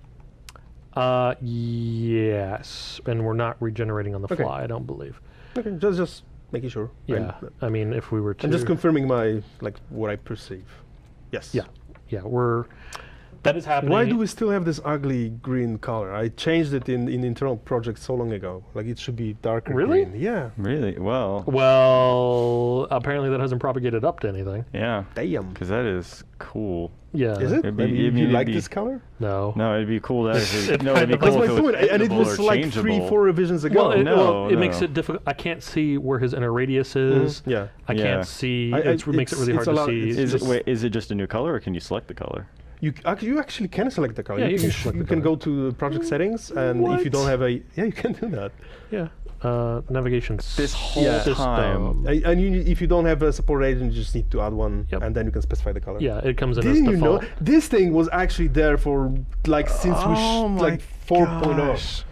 Yes, and we're not regenerating on the Okay. fly. I don't believe. Okay, just making sure. Yeah, I mean, if we were to, I'm just confirming what I perceive. Yes. yeah, that is happening. Why do we still have this ugly green color? I changed it in internal project so long ago. Like it should be darker Really? green. Yeah. Really? Well, Well, apparently that hasn't propagated up to anything. yeah. Damn. Because that is cool. Yeah. Is it? It'd be- I mean, it'd you be- like it'd be- this color? No. No, it'd be cool that if it, It's no, it'd be kind of cool That's if my it was point. And it editable was or like changeable. 3-4 revisions ago. No, it makes no. it difficult. I can't see where his inner radius is. Yeah. I Yeah. can't see. I- It makes it really it's hard a to lot- see. it's Is it, just- wait, is it just a new color, or can you select the color? You actually can select the color. Yeah, you can select the you can color. go to project settings, and if you don't have you can do that. Yeah. Navigation. This whole system. time. And if you don't have a support agent, you just need to add one, Yep. and then you can specify the color. Yeah, it comes in Didn't as you know default. this thing was actually there for since Oh my like 4.0? gosh.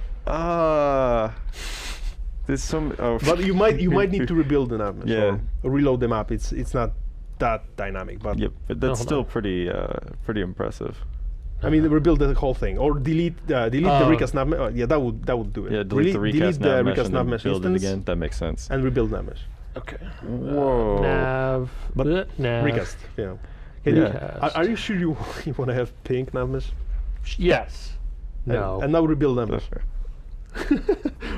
There's some. Oh. But you might need to rebuild the navmesh Yeah. or reload the map. It's not that dynamic, but Yep, but that's hold still on. pretty impressive. I mean rebuild the whole thing or delete the recast navmesh. Yeah, that would do it. Yeah, delete the recast delete the navmesh recast and then navmesh build it instance again. That makes sense. and rebuild navmesh. Okay. Whoa. Nav. But nav. Recast. Yeah. Recast. Are you sure you want to have pink navmesh? Yes. And- No. And now rebuild navmesh.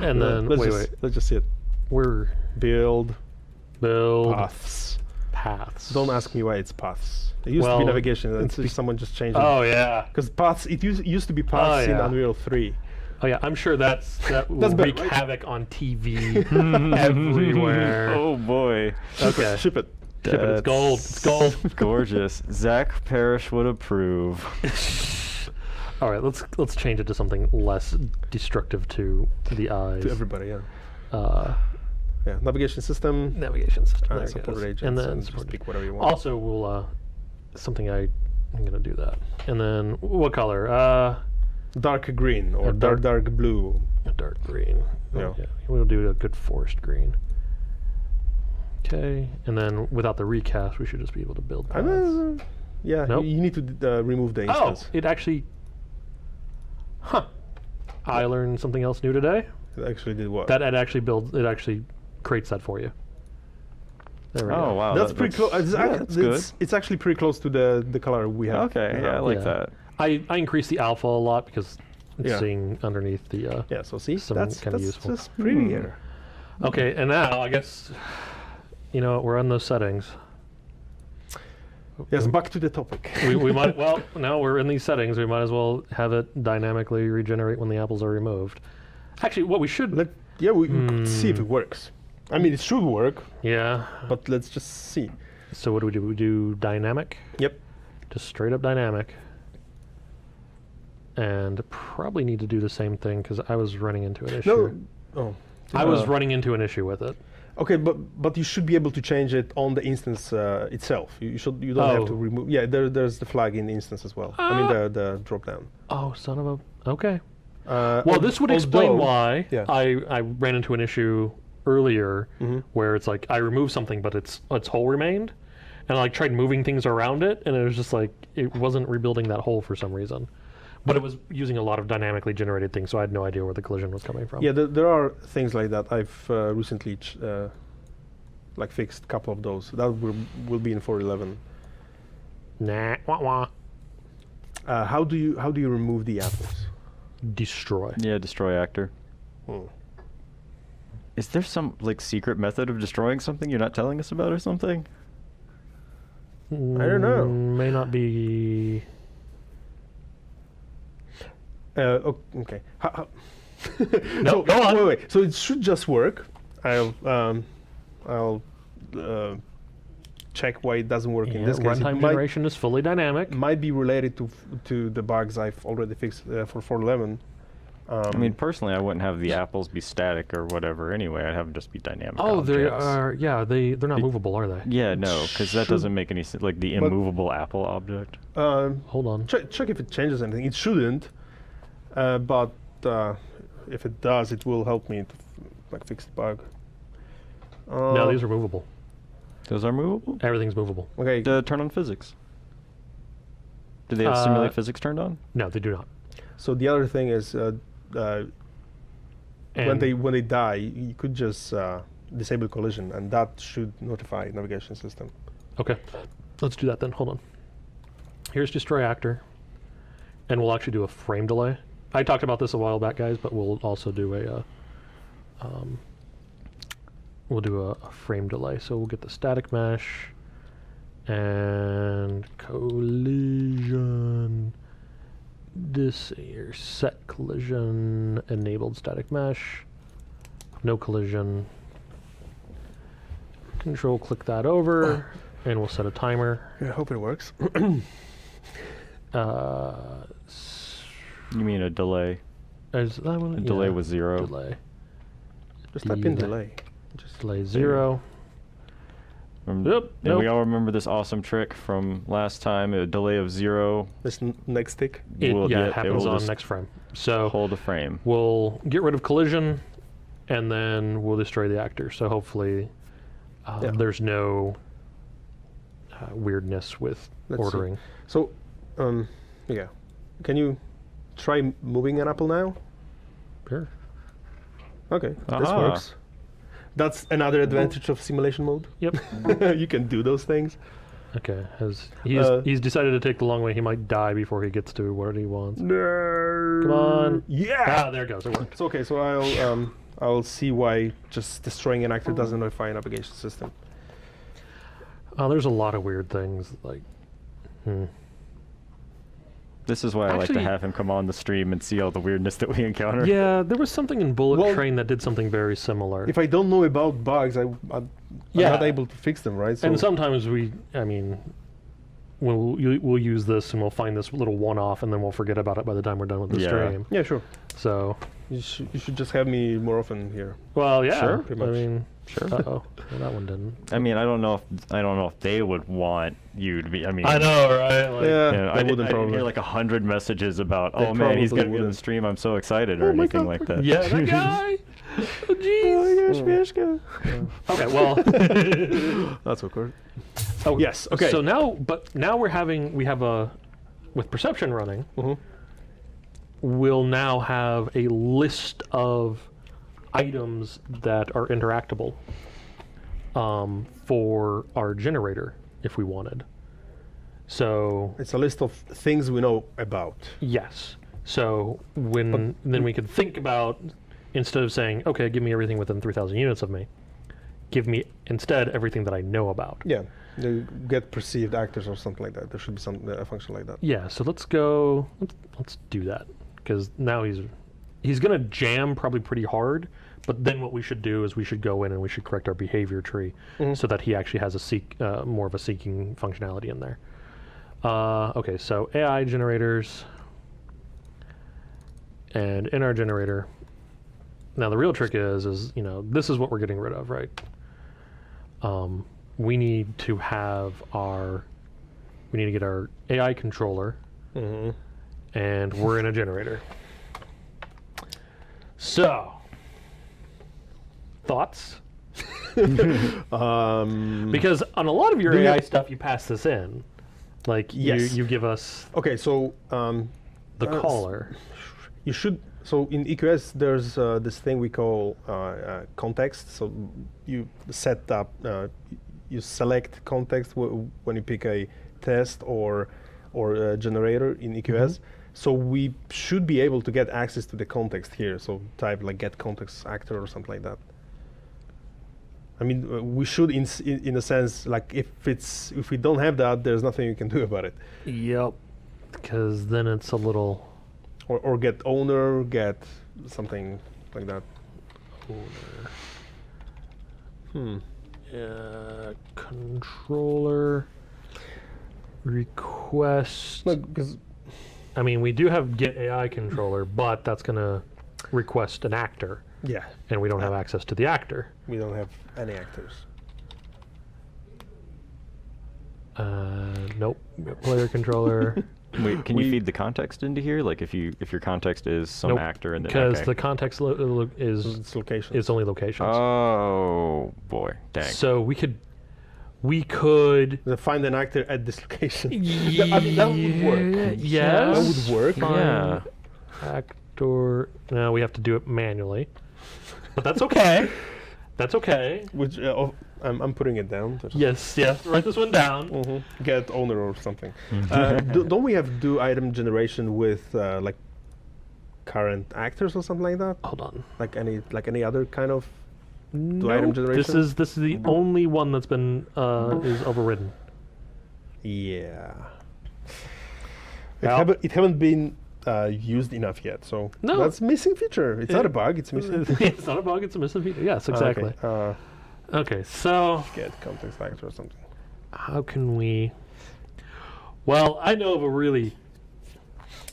And then wait. Let's just see it. We're Build build paths. paths. Don't ask me why it's paths. It used to Well, be navigation. it's It's someone just changed it. Oh yeah. Because paths, it used to be paths in yeah. Unreal 3. Oh yeah. I'm sure that will That's better, wreak right? havoc on TV everywhere. Oh boy. Okay. Ship it. Ship it. It's gold. It's gold. Gorgeous. Zach Parrish would approve. All right. Let's change it to something less destructive to the eyes. To everybody, yeah. Yeah, navigation system, Navigation system. There it support goes. agents, And then just support pick whatever you want. Also, we'll something I'm gonna do that. And then what color? Dark green or Yeah, dark blue. A dark green. Yeah. Okay. We'll do a good forest green. Okay. And then without the recast, we should just be able to build I paths. know, yeah, Nope. you need to remove the Oh, instance. it actually. Huh. I learned something else new today. It actually did what? That it actually builds. It actually creates that for you. There we Oh go. wow. That's pretty close. that's good. It's actually pretty close to the color we have. Okay, yeah, I now. like Yeah. that. I increased the alpha a lot because it's Yeah. seeing underneath the. Yeah, so see, Some that's kinda useful. just prettier. Okay, and now I guess, we're on those settings. Yes, back to the topic. we might, well, now we're in these settings, we might as well have it dynamically regenerate when the apples are removed. Actually, what we should, we could see if it works. I mean, it should work, yeah. but let's just see. So what do we do? We do dynamic, Yep. just straight up dynamic. And probably need to do the same thing because I was running into an issue. No. Oh. I was running into an issue with it. Okay, but you should be able to change it on the instance itself. You don't have to Oh. remove. Yeah, there's the flag in the instance as well. I mean the drop down. Oh, son of a, okay. Well, this would although- explain why yeah. I ran into an issue earlier Mhm. where it's like I removed something, but its hole remained, and I like tried moving things around it, and it was just like it wasn't rebuilding that hole for some reason. But it was using a lot of dynamically generated things, so I had no idea where the collision was coming from. Yeah, there are things like that. I've recently fixed a couple of those. That will be in 4.11. Nah, wah wah. How do you remove the apples? Destroy. Yeah, destroy actor. Hmm. Is there some secret method of destroying something you're not telling us about or something? I don't know. May not be. Okay. No, So, go on. Wait. So it should just work. I'll check why it doesn't work in Yeah, this case. runtime It might, generation is fully dynamic. might be related to the bugs I've already fixed for 4.11. I mean, personally, I wouldn't have the apples be static or whatever anyway. I'd have them just be dynamic Oh, they objects. are. Yeah, they're not Be- movable, are they? Yeah, no, because that doesn't make any sense. Like the But- immovable apple object. Hold on. Check if it changes anything. It shouldn't, but if it does, it will help me to like fix the bug. No, these are movable. Those are movable? Everything's movable. okay. Turn on physics. Do they have simulate physics turned on? No, they do not. So the other thing is when And they die, you could just disable collision, and that should notify navigation system. Okay, let's do that then. Hold on. Here's destroy actor, and we'll actually do a frame delay. I talked about this a while back, guys, but we'll also do a frame delay. So we'll get the static mesh and collision. This here, set collision, enabled static mesh, no collision. Control click that over, and we'll set a timer. I hope it works. You mean a delay? Is that one? A delay with 0. Delay. Just type in Delay. delay. Just Delay 0. Yep, And we nope. all remember this awesome trick from last time. A delay of 0 this next tick. It, will yeah, get, it happens will on just next frame. So hold a frame. we'll get rid of collision, and then we'll destroy the actor. So hopefully Yeah. there's no weirdness with Let's see. ordering. So, yeah. Can you try moving an apple now? Sure. Okay, this Aha. works. That's another advantage of simulation mode. Yep. You can do those things. Okay. Uh, He's decided to take the long way. He might die before he gets to what he wants. No. Come on. Yeah. Ah, there it goes. It worked. It's okay. So I'll see why just destroying an actor doesn't notify a navigation system. Oh, there's a lot of weird things. Like, This is why I like to Actually- have him come on the stream and see all the weirdness that we encounter. yeah, there was something in Bullet Well, Train that did something very similar. If I don't know about bugs, I'm Yeah. not able to fix them, right? So And sometimes we'll use this and we'll find this little one-off, and then we'll forget about it by the time we're done with the Yeah. stream. yeah, sure. So, You should just have me more often here. well, yeah. Sure. Pretty I much. mean, Sure. uh-oh. Well, that one didn't. I mean, I don't know if they would want you to be. I mean, I know, right? Like, Yeah, You know, I wouldn't I didn't probably. hear like 100 messages about, They oh man, he's probably gonna be on the wouldn't. stream. I'm so excited, or Oh my anything God. like that. Yeah, that guy. Oh, jeez. Mieszko. Okay, well. That's awkward. Oh, Yes. Okay. So now we have with perception running, Mhm. we'll now have a list of items that are interactable for our generator if we wanted. So It's a list of things we know about. yes. So then we could think about, instead of saying, okay, give me everything within 3,000 units of me, give me instead everything that I know about. Yeah. You get perceived actors or something like that. There should be a function like that. Yeah, so let's do that, because now he's gonna jam probably pretty hard, but then what we should do is we should go in and we should correct our behavior tree so that he actually has more of a seeking functionality in there. Okay, so AI generators, and in our generator, now the real trick is this is what we're getting rid of, right? We need to get our AI controller, and we're in a generator. So, thoughts? Because on a lot of your Do you- AI stuff, you pass this in. Like, Yes. you give us Okay. So the caller. you should. So in EQS, there's this thing we call context. So you set up, you select context when you pick a test or a generator in EQS. So we should be able to get access to the context here. So type like get context actor or something like that. I mean, we should, in a sense, like if we don't have that, there's nothing you can do about it. Yep. Because then it's a little. Or get owner, get something like that. Controller request. Look, because I mean, we do have get AI controller, but that's gonna request an actor, Yeah, and we don't have access to the actor. we don't have any actors. Nope. Player controller. Wait, can you feed the context into here? Like if your context is some Nope, actor and then because okay. the context is It's location. is only locations. Oh boy, dang. So we could Find an actor at this location. I mean, that would work. Yes. That would work. Yeah. Actor. No, we have to do it manually, but that's okay. That's okay. Which I'm putting it down. Yes. Write this one down. Get owner or something. Don't we have to do item generation with like current actors or something like that? Hold on. Like any other kind of Nope. item generation? This is the only one that's been is overridden. Yeah. Well- It haven't been used enough yet, so No. that's a missing feature. It's not a bug. It's missing. It's not a bug. It's a missing feature. Yes, exactly. Okay. Okay, so Get context actor or something. how can we? Well, I know of a really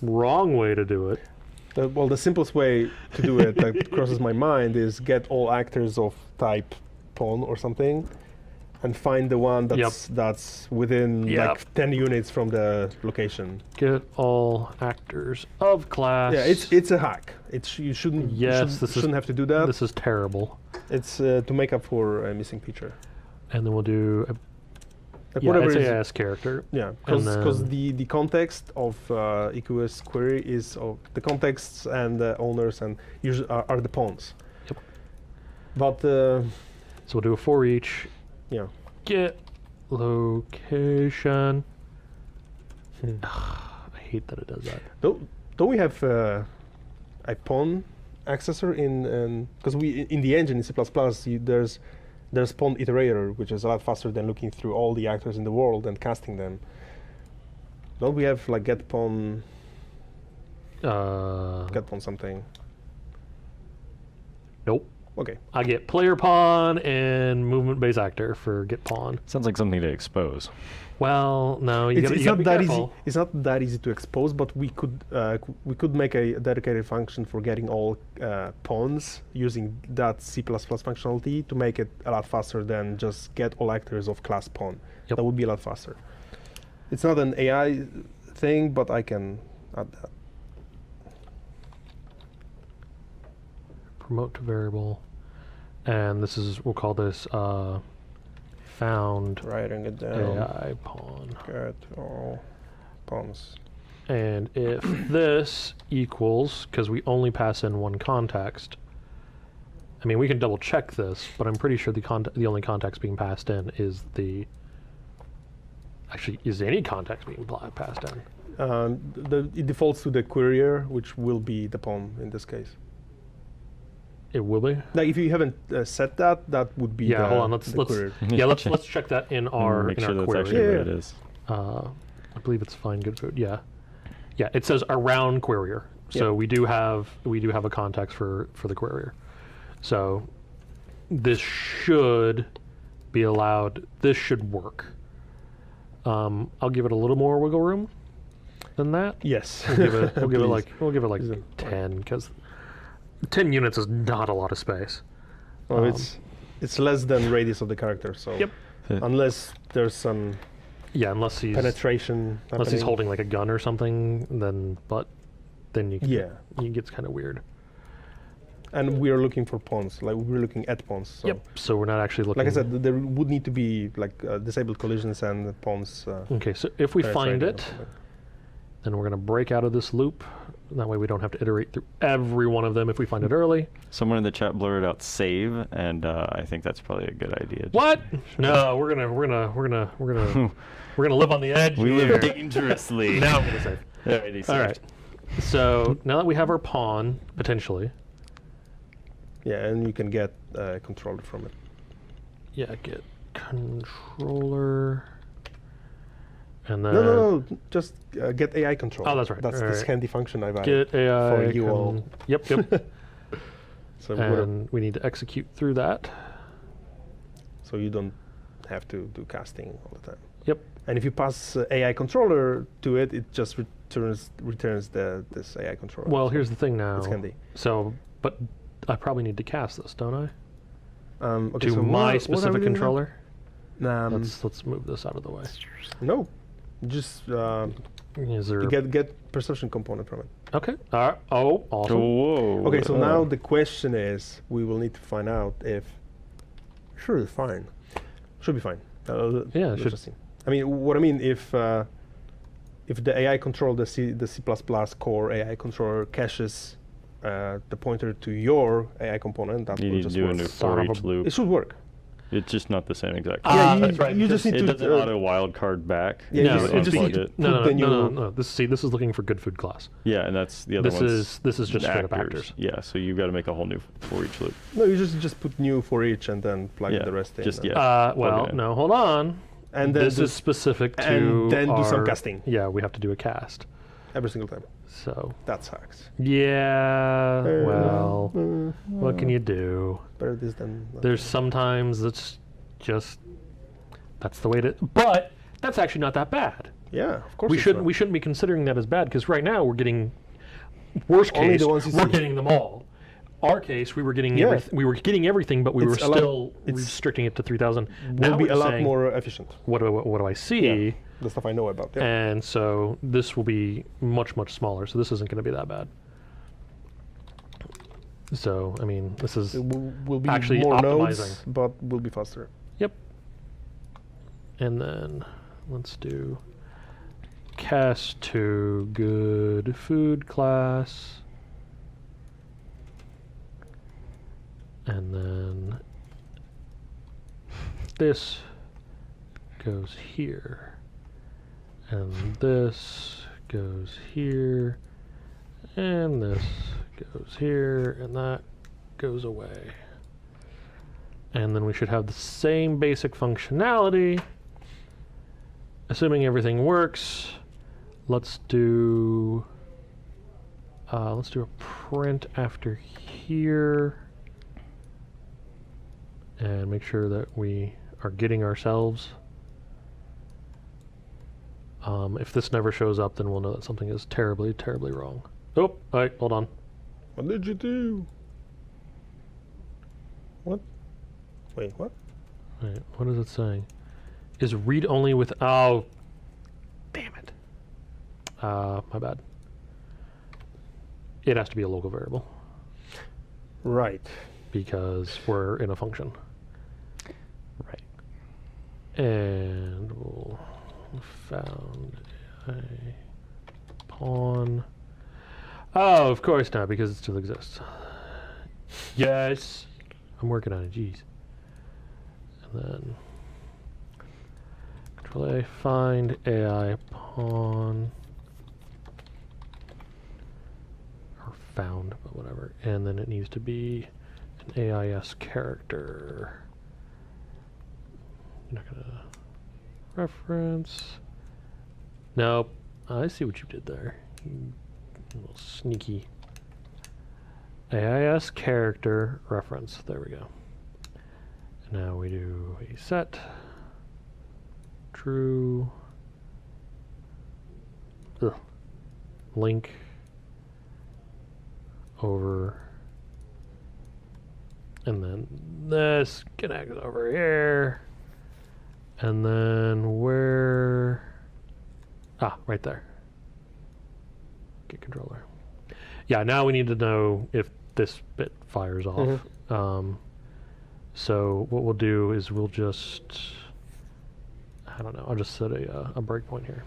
wrong way to do it. The simplest way to do it that crosses my mind is get all actors of type pawn or something, and find the one that's within Yep. like 10 units from the location. Get all actors of class. Yeah, it's a hack. You shouldn't shouldn't have to do that. This is terrible. It's to make up for a missing feature. And then we'll do Like yeah, whatever SAS character. Yeah, And because then- the context of EQS query is the contexts and the owners and usually are the pawns. Yep. But So we'll do a for each. yeah, Get location. I hate that it does that. don't we have a pawn accessor in because in the engine in C++ there's pawn iterator, which is a lot faster than looking through all the actors in the world and casting them. Don't we have like get pawn something? Nope. Okay. I get player pawn and movement base actor for get pawn. Sounds like something to expose. Well, no, you It's gotta not be that careful. easy. It's not that easy to expose, but we could make a dedicated function for getting all pawns using that C++ functionality to make it a lot faster than just get all actors of class pawn. Yep. That would be a lot faster. It's not an AI thing, but I can add that. Promote to variable, and this is we'll call this found Writing it down. AI pawn. Get all pawns. And if this equals, because we only pass in one context, I mean we can double check this, but I'm pretty sure the only context being passed in is the. Actually, is any context being passed in? It defaults to the querier, which will be the pawn in this case. It will be. Like if you haven't set that, that would be Yeah, the, hold on. Let's the querier. yeah let's check that in our Make in sure our that's query. actually Yeah. what it is. I believe it's find good food. Yeah, it says around querier. So Yeah. we do have a context for the querier. So this should be allowed. This should work. I'll give it a little more wiggle room than that. Yes. We'll give it Please. like Is it 10 because 10 units is not a lot of space. Well, it's less than radius of the character, so Yep. unless there's some Yeah, unless he's penetration happening. holding like a gun or something, then you can, Yeah. it gets kind of weird. And we are looking for pawns, like we're looking at pawns. So. Yep. So we're not actually looking. Like I said, there would need to be like disabled collisions and pawns. Okay, so if we find penetrating or it, something. then we're going to break out of this loop. That way we don't have to iterate through every one of them if we find it early. Someone in the chat blurred out save, and I think that's probably a good idea. What? No, we're gonna live on the edge. We here. live dangerously. Now I'm gonna save. Alrighty, All saved. right. So now that we have our pawn potentially, Yeah, and you can get a controller from it. yeah, get controller, and then No, just get AI control. Oh, that's right. That's this Alright. handy function I've added. get AI for you all. Yep. So And we need to execute through that. so you don't have to do casting all the time. Yep. And if you pass AI controller to it, it just returns this AI controller. Well, So here's the thing now. it's handy. So But I probably need to cast this, don't I? Okay, To so my what are specific we doing controller. now? Let's move this out of the way. No, just Is there? you get perception component from it. Okay. Oh, awesome. Whoa. Okay, so now the question is, we will need to find out if. Sure, it's fine. Should be fine. Yeah, let's should. just see. I mean, what I mean if the AI control, the C core AI controller caches the pointer to your AI component, that You will need to just do a work. new Son for of each a- loop. It should work. It's just not the same exact. Yeah, that's right, you just because need It to. doesn't auto wildcard back. Yeah, No, you it just need unplug to it. No, put the no. new- This is looking for good food class. Yeah, and that's the other This one's is just straight up actors. Yeah, so you've got to make a whole new for each loop. No, you just put new for each and then plug Yeah, the rest in. just, and- yeah. Well, Okay. no, hold on. And then This do is specific to and then do some our- casting. Yeah, we have to do a cast. every single time. So That sucks. yeah, well, what can you do? Better this than. There's sometimes it's just that's the way to. But that's actually not that bad. Yeah, of course. We it's shouldn't not. we shouldn't be considering that as bad because right now we're getting worst Only case the ones you we're see. getting them all. Our case we were getting Yeah. we were getting everything, but we were It's a lot- still it's- restricting it to 3,000. Will Now be we're a lot saying, more efficient. What do I see? Yeah. The stuff I know about. Yeah. And so this will be much smaller. So this isn't going to be that bad. So I mean, this is It will be actually more nodes, optimizing. but will be faster. Yep. And then let's do cast to good food class. And then this goes here. And this goes here. And this goes here. And that goes away. And then we should have the same basic functionality. Assuming everything works, let's do a print after here. And make sure that we are getting ourselves. If this never shows up, then we'll know that something is terribly wrong. Oh, all right, hold on. What did you do? What? Wait, what? Wait, what is it saying? Is read only with, oh, damn it. My bad. It has to be a local variable Right. because we're in a function. Right. And we'll found a pawn. Oh, of course not, because it still exists. Yes. I'm working on it, jeez. And then Control A, find AI pawn. Or found, but whatever. And then it needs to be an AIS character. You're not gonna reference. Nope. I see what you did there. You little sneaky. AIS character reference. There we go. Now we do a set. True. Ugh. Link over. And then this connects over here. And then where? Ah, right there. Get controller. Yeah, now we need to know if this bit fires off. So what we'll do is we'll just, I don't know, I'll just set a breakpoint here.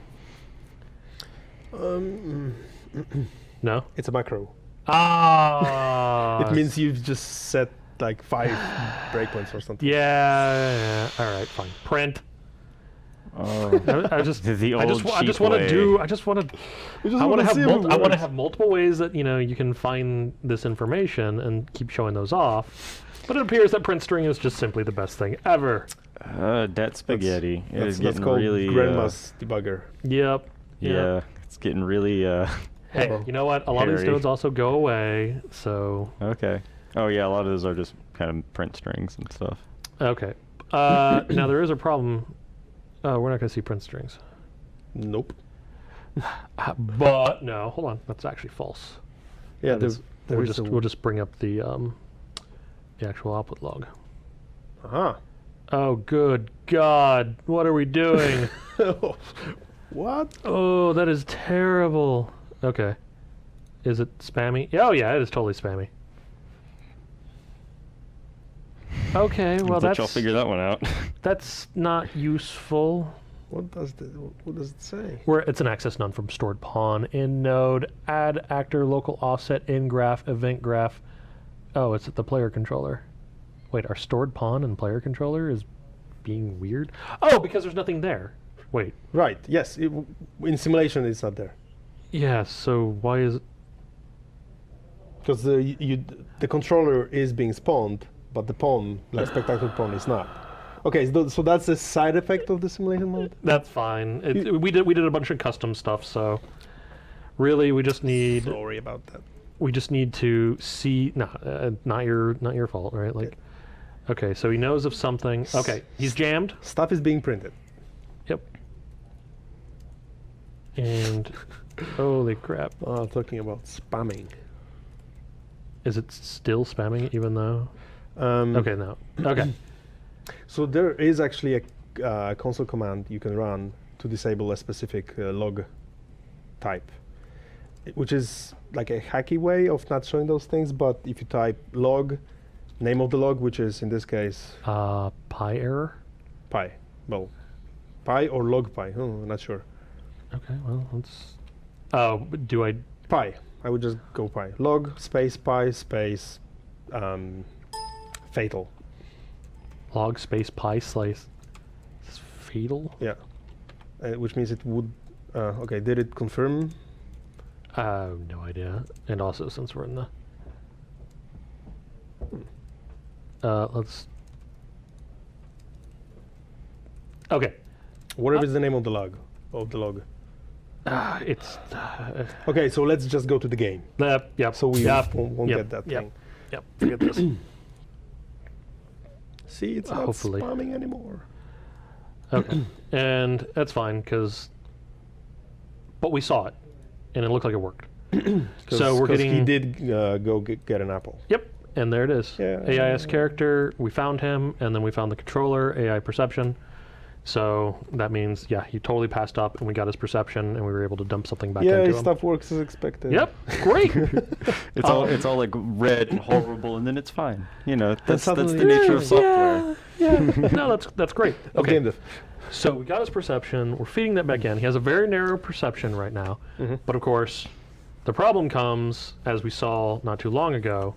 No? It's a macro. Ah! It means you've just set like 5 breakpoints or something. Yeah. All right, fine. Print. Oh, I just the old I just cheap want to way. do. I just want to. I want to have. I want to have multiple ways that you can find this information and keep showing those off. But it appears that print string is just simply the best thing ever. That spaghetti. It is That's getting called really. grandma's debugger. Yep. Yeah, it's getting really. Hey, Uh-oh. you know what? A lot of these Hairy. nodes also go away. So Okay. Oh yeah, a lot of those are just kind of print strings and stuff. okay. Now there is a problem. We're not going to see print strings. Nope. But no, hold on. That's actually false. Yeah, That is We'll just bring up the actual output log. Aha. Oh, good God! What are we doing? What? Oh, that is terrible. Okay. Is it spammy? Oh yeah, it is totally spammy. Okay, well Let y'all figure that one out. that's not useful. What does it say? It's an access none from stored pawn in node, add actor local offset in graph, event graph. Oh, it's at the player controller. Wait, our stored pawn and player controller is being weird? Oh, because there's nothing there. Wait. Right. Yes. In simulation, it's not there. Yeah. So why is it? Because the controller is being spawned, but the pawn, like spectacular pawn, is not. Okay, so that's a side effect of the simulation mode? That's fine. We did a bunch of custom stuff, so really we just need. Sorry about that. We just need to see. No, not your fault, right? Like, okay, so he knows of something. Okay, he's jammed. Stuff is being printed. Yep. And holy crap! Talking about spamming. Is it still spamming even though? Um, Okay, no. Okay. So there is actually a console command you can run to disable a specific log type, which is like a hacky way of not showing those things. But if you type log, name of the log, which is in this case Pi error. pi, well, pi or log pi. Oh, not sure. Okay, well let's. Oh, do I? Pi. I would just go pi. Log space pi space fatal. Log space pi slice. Is fatal? Yeah. Which means it would. Okay, did it confirm? No idea. And also, since we're in the. Let's. Okay. Whatever is the name of the log. It's. Okay, so let's just go to the game. Yep. So we won't yep, get that yep, thing. Yep. Forget this. See, it's not Hopefully. spamming anymore. Okay. And that's fine, because. But we saw it, and it looked like it worked. So we're getting. He did go get an apple. Yep. And there it is. Yeah. AIS character, we found him, and then we found the controller, AI perception. So that means, yeah, he totally passed up, and we got his perception, and we were able to dump something back Yeah, into his him. stuff works as expected. Yep, great. It's all like red and horrible, and then it's fine. You know, that's the suddenly- nature of software. Yeah. No, that's great. Okay. Game dev. So we got his perception. We're feeding that back in. He has a very narrow perception right now. Mhm. But of course, the problem comes, as we saw not too long ago.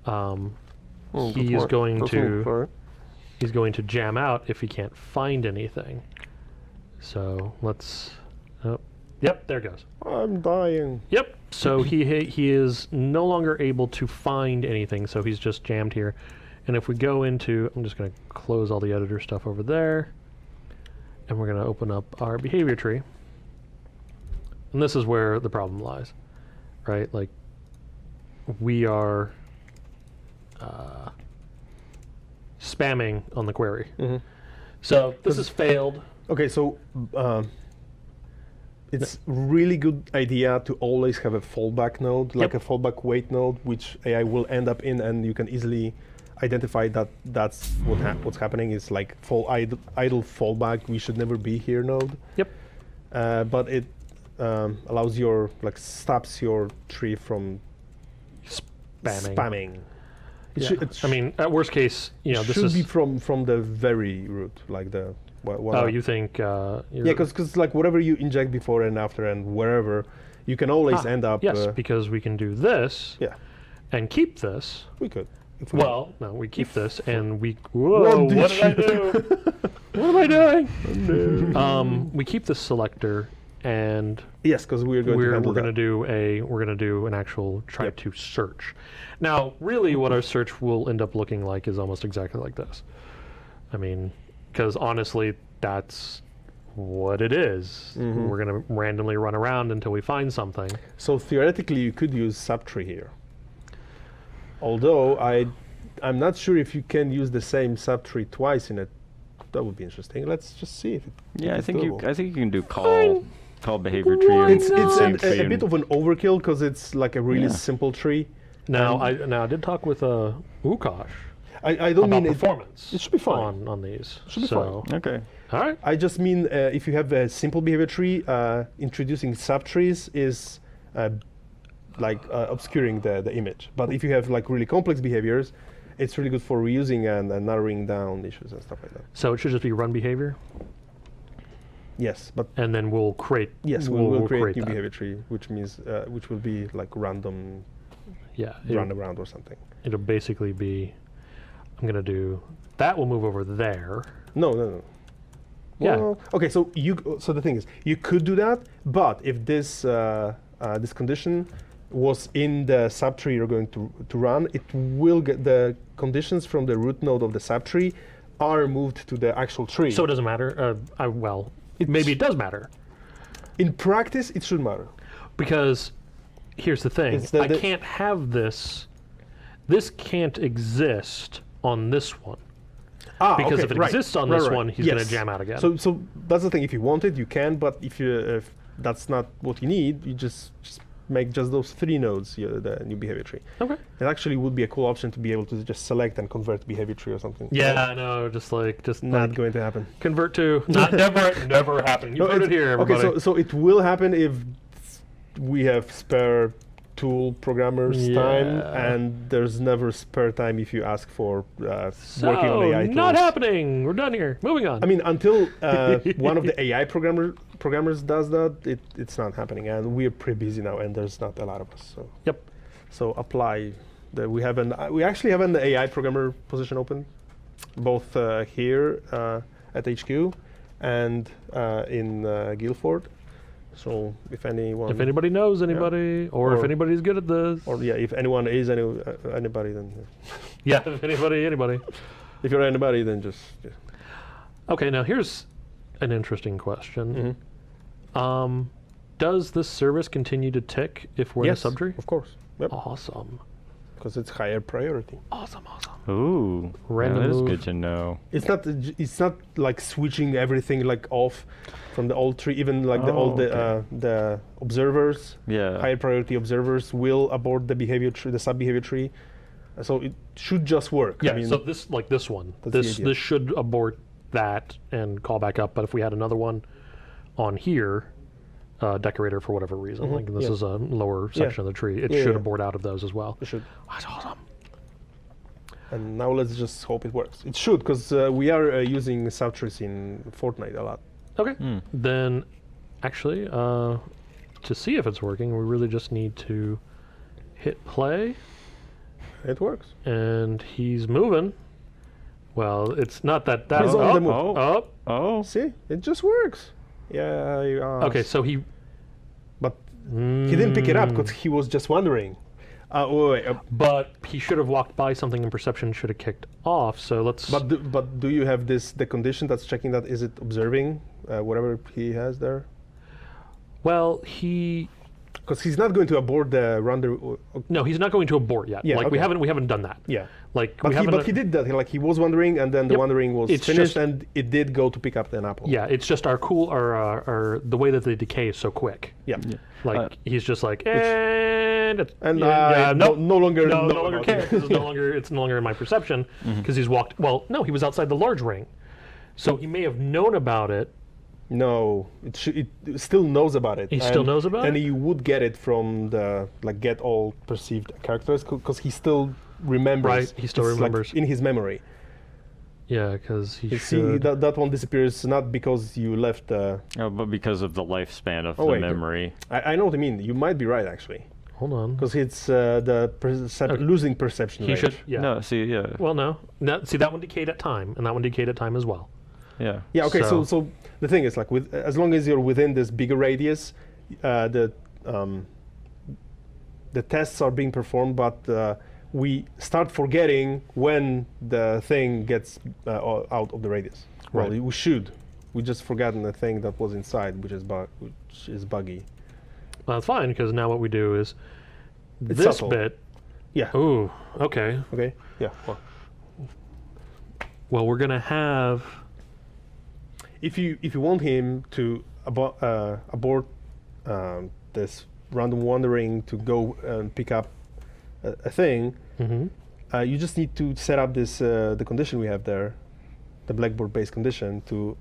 He is going to. He's going to jam out if he can't find anything. So let's. Oh, yep, there it goes. I'm dying. Yep. So he is no longer able to find anything. So he's just jammed here. And if we go into, I'm just going to close all the editor stuff over there, and we're going to open up our behavior tree. And this is where the problem lies, right? Like we are. Spamming on the query. Mm-hmm. So this has failed. Okay, so it's really good idea to always have a fallback node, like a fallback wait node, which AI will end up in, and you can easily identify that that's what's happening. Is like idle fallback. We should never be here node. Yep. But it allows stops your tree from spamming. I mean, at worst case, this should is be from the very root, like the. Oh, you think? Yeah, because like whatever you inject before and after and wherever, you can always end up. Yes, because we can do this. Yeah. And keep this. We could. Well, no, we keep this and we. Whoa! What did I do? What am I doing? We keep the selector and. Yes, because we're going to do an actual try to search. Now, really, what our search will end up looking like is almost exactly like this. I mean, because honestly, that's what it is. Mm-hmm. We're going to randomly run around until we find something. So theoretically, you could use subtree here. Although I'm not sure if you can use the same subtree twice in it. That would be interesting. Let's just see if it. Yeah, if I it's think doable. you can do call. call behavior tree. Why and It's not? same a tree bit and- of an overkill because it's like a really Yeah. simple tree. Now I did talk with Ukash I don't about mean performance. it should be fine. on these. Should be so, Okay. all right. I just mean if you have a simple behavior tree, introducing subtrees is obscuring the image. But if you have like really complex behaviors, it's really good for reusing and narrowing down issues and stuff like that. So it should just be run behavior, Yes, but and then we'll create. yes, we'll create new that. behavior tree, which means which will be like random Yeah. run around or something. It'll basically be. I'm gonna do that. Will move over there. No. Yeah. Well, okay, so the thing is, you could do that, but if this this condition was in the subtree you're going to run, it will get the conditions from the root node of the subtree are moved to the actual tree. So it doesn't matter. Maybe it does matter in practice, it should matter. because here's the thing: It's the- I can't have this. This can't exist on this one. Because okay, if it right, exists on right, this right. one, he's going to Yes. jam out again. So that's the thing. If you want it, you can. But if that's not what you need, you just make just those 3 nodes, the new behavior tree. Okay. It actually would be a cool option to be able to just select and convert behavior tree or something. Yeah, I know. Just Not like going to happen. convert to. Never happening. You heard it here, everybody. Okay, so it will happen if we have spare tool programmers time, Yeah. and there's never spare time if you ask for working on AI tools. Not happening. We're done here. Moving on. I mean, until one of the AI programmers does that, it's not happening, and we're pretty busy now, and there's not a lot of us. So Yep. so apply. We actually have an AI programmer position open, both here at HQ and in Guildford. So if anyone, If anybody knows anybody, or if Or- anybody's good at this, or yeah, if anyone is anybody, then yeah, if anybody. if you're anybody, then just Okay, now here's an interesting question. Mhm. Does this service continue to tick if we're yes, in a subtree? of course, yep, Awesome. because it's higher priority. Awesome. Ooh. Random that is move. good to know. It's not like switching everything like off from the old tree. Even like Oh, the observers, Yeah. higher priority observers will abort the behavior tree, the sub behavior tree. So it should just work. Yeah, I mean, so this one, That's the this idea. this should abort that and call back up. But if we had another one on here, decorator for whatever reason, like this yeah. is a lower section of the tree, it Yeah, should yeah. abort out of those as well. it should. That's awesome. And now let's just hope it works. It should, because we are using subtrees in Fortnite a lot. Okay, then actually, to see if it's working, we really just need to hit play, It works. and he's moving. Well, it's not that He's on the move. up. Oh. See, it just works. Yeah. Okay, so he But he didn't pick it up because he was just wondering. Wait, but he should have walked by something, and perception should have kicked off. So let's. but do you have the condition that's checking that? Is it observing whatever he has there? well, he. Because he's not going to abort the render. No, he's not going to abort yet. Yeah, like okay. we haven't done that. Yeah. Like But we he, haven't. but he did that. Like he was wondering, and then the Yep. wondering was It's finished, just- and it did go to pick up an apple. Yeah, it's just our the way that the decay is so quick. Yeah. Like he's just like and And yeah, no, nope. no longer no know longer about care it. because it's no longer in my perception because he's walked. Well, no, he was outside the large ring, so he may have known about it. No, it still knows about it. He still knows about and it? he would get it from the get all perceived characters because he still remembers. Right, he still It's, like, remembers. in his memory. Yeah, because he You see, should. that one disappears not because you left. Oh, but because of the lifespan of Oh, the wait. memory. I know what you mean. You might be right actually, Hold on. because it's the losing perception. He range. should. Yeah. No, see, yeah. Well, no. See, that one decayed at time, and that one decayed at time as well. Yeah. Yeah. Okay. So- So the thing is, like, as long as you're within this bigger radius, the tests are being performed, but we start forgetting when the thing gets out of the radius. Well, Right. we should. We just forgotten the thing that was inside, which is buggy. Well, that's fine because now what we do is It's this subtle. bit. Yeah. Ooh. Okay. Okay. Yeah. Well, Well, we're gonna have. if you want him to abort this random wandering to go and pick up a thing, you just need to set up this the condition we have there, the Blackboard-based condition, to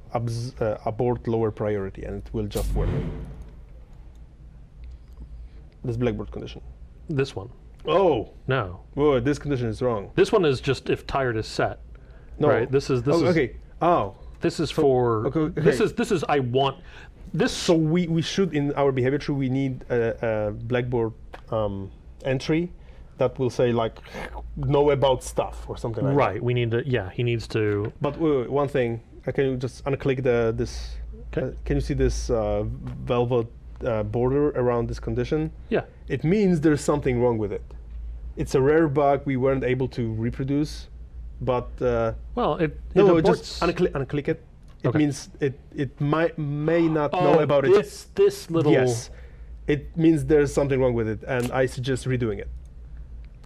abort lower priority, and it will just work. This Blackboard condition. This one. Oh No. whoa! This condition is wrong. This one is just if tired is set. No. Right. This is okay. Oh. This is for. okay. This is I want. This. So we should, in our behavior tree, we need a Blackboard entry that will say like know about stuff or something like that. Right. We need to. Yeah. He needs to. But one thing, can you just unclick this? Okay. Can you see this velvet border around this condition? Yeah. It means there's something wrong with it. It's a rare bug we weren't able to reproduce, but Well, it no, aborts- just unclick it. It Okay. means it may not know about it. This little. Yes, it means there's something wrong with it, and I suggest redoing it.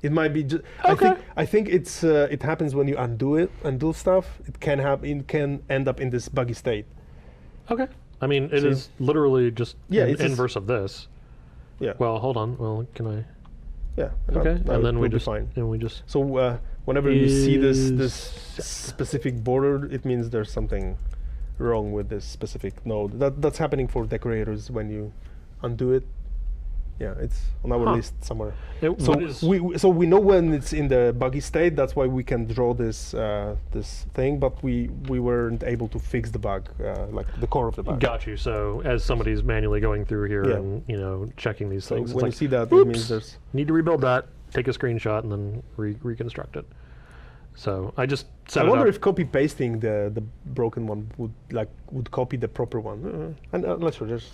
It might be just. Okay. I think it's it happens when you undo stuff. It can happen. It can end up in this buggy state. Okay. I mean, it See? is literally just Yeah, an it's just- inverse of this. Yeah. Well, hold on. Well, can I? Yeah. Okay. And then we will be just. fine. And we just. So whenever you see this Is specific border, it means there's something wrong with this specific node. That's happening for decorators when you undo it. Yeah, it's on our Huh. list somewhere. It, So what is, we know when it's in the buggy state. That's why we can draw this this thing, but we weren't able to fix the bug, like the core of the bug. got you. So as somebody's manually going through here Yeah. and checking these So things, it's when like, you see that, it oops, means there's. need to rebuild that. Take a screenshot and then reconstruct it. So I just set I it wonder up. if copy pasting the broken one would copy the proper one. And unless we're just.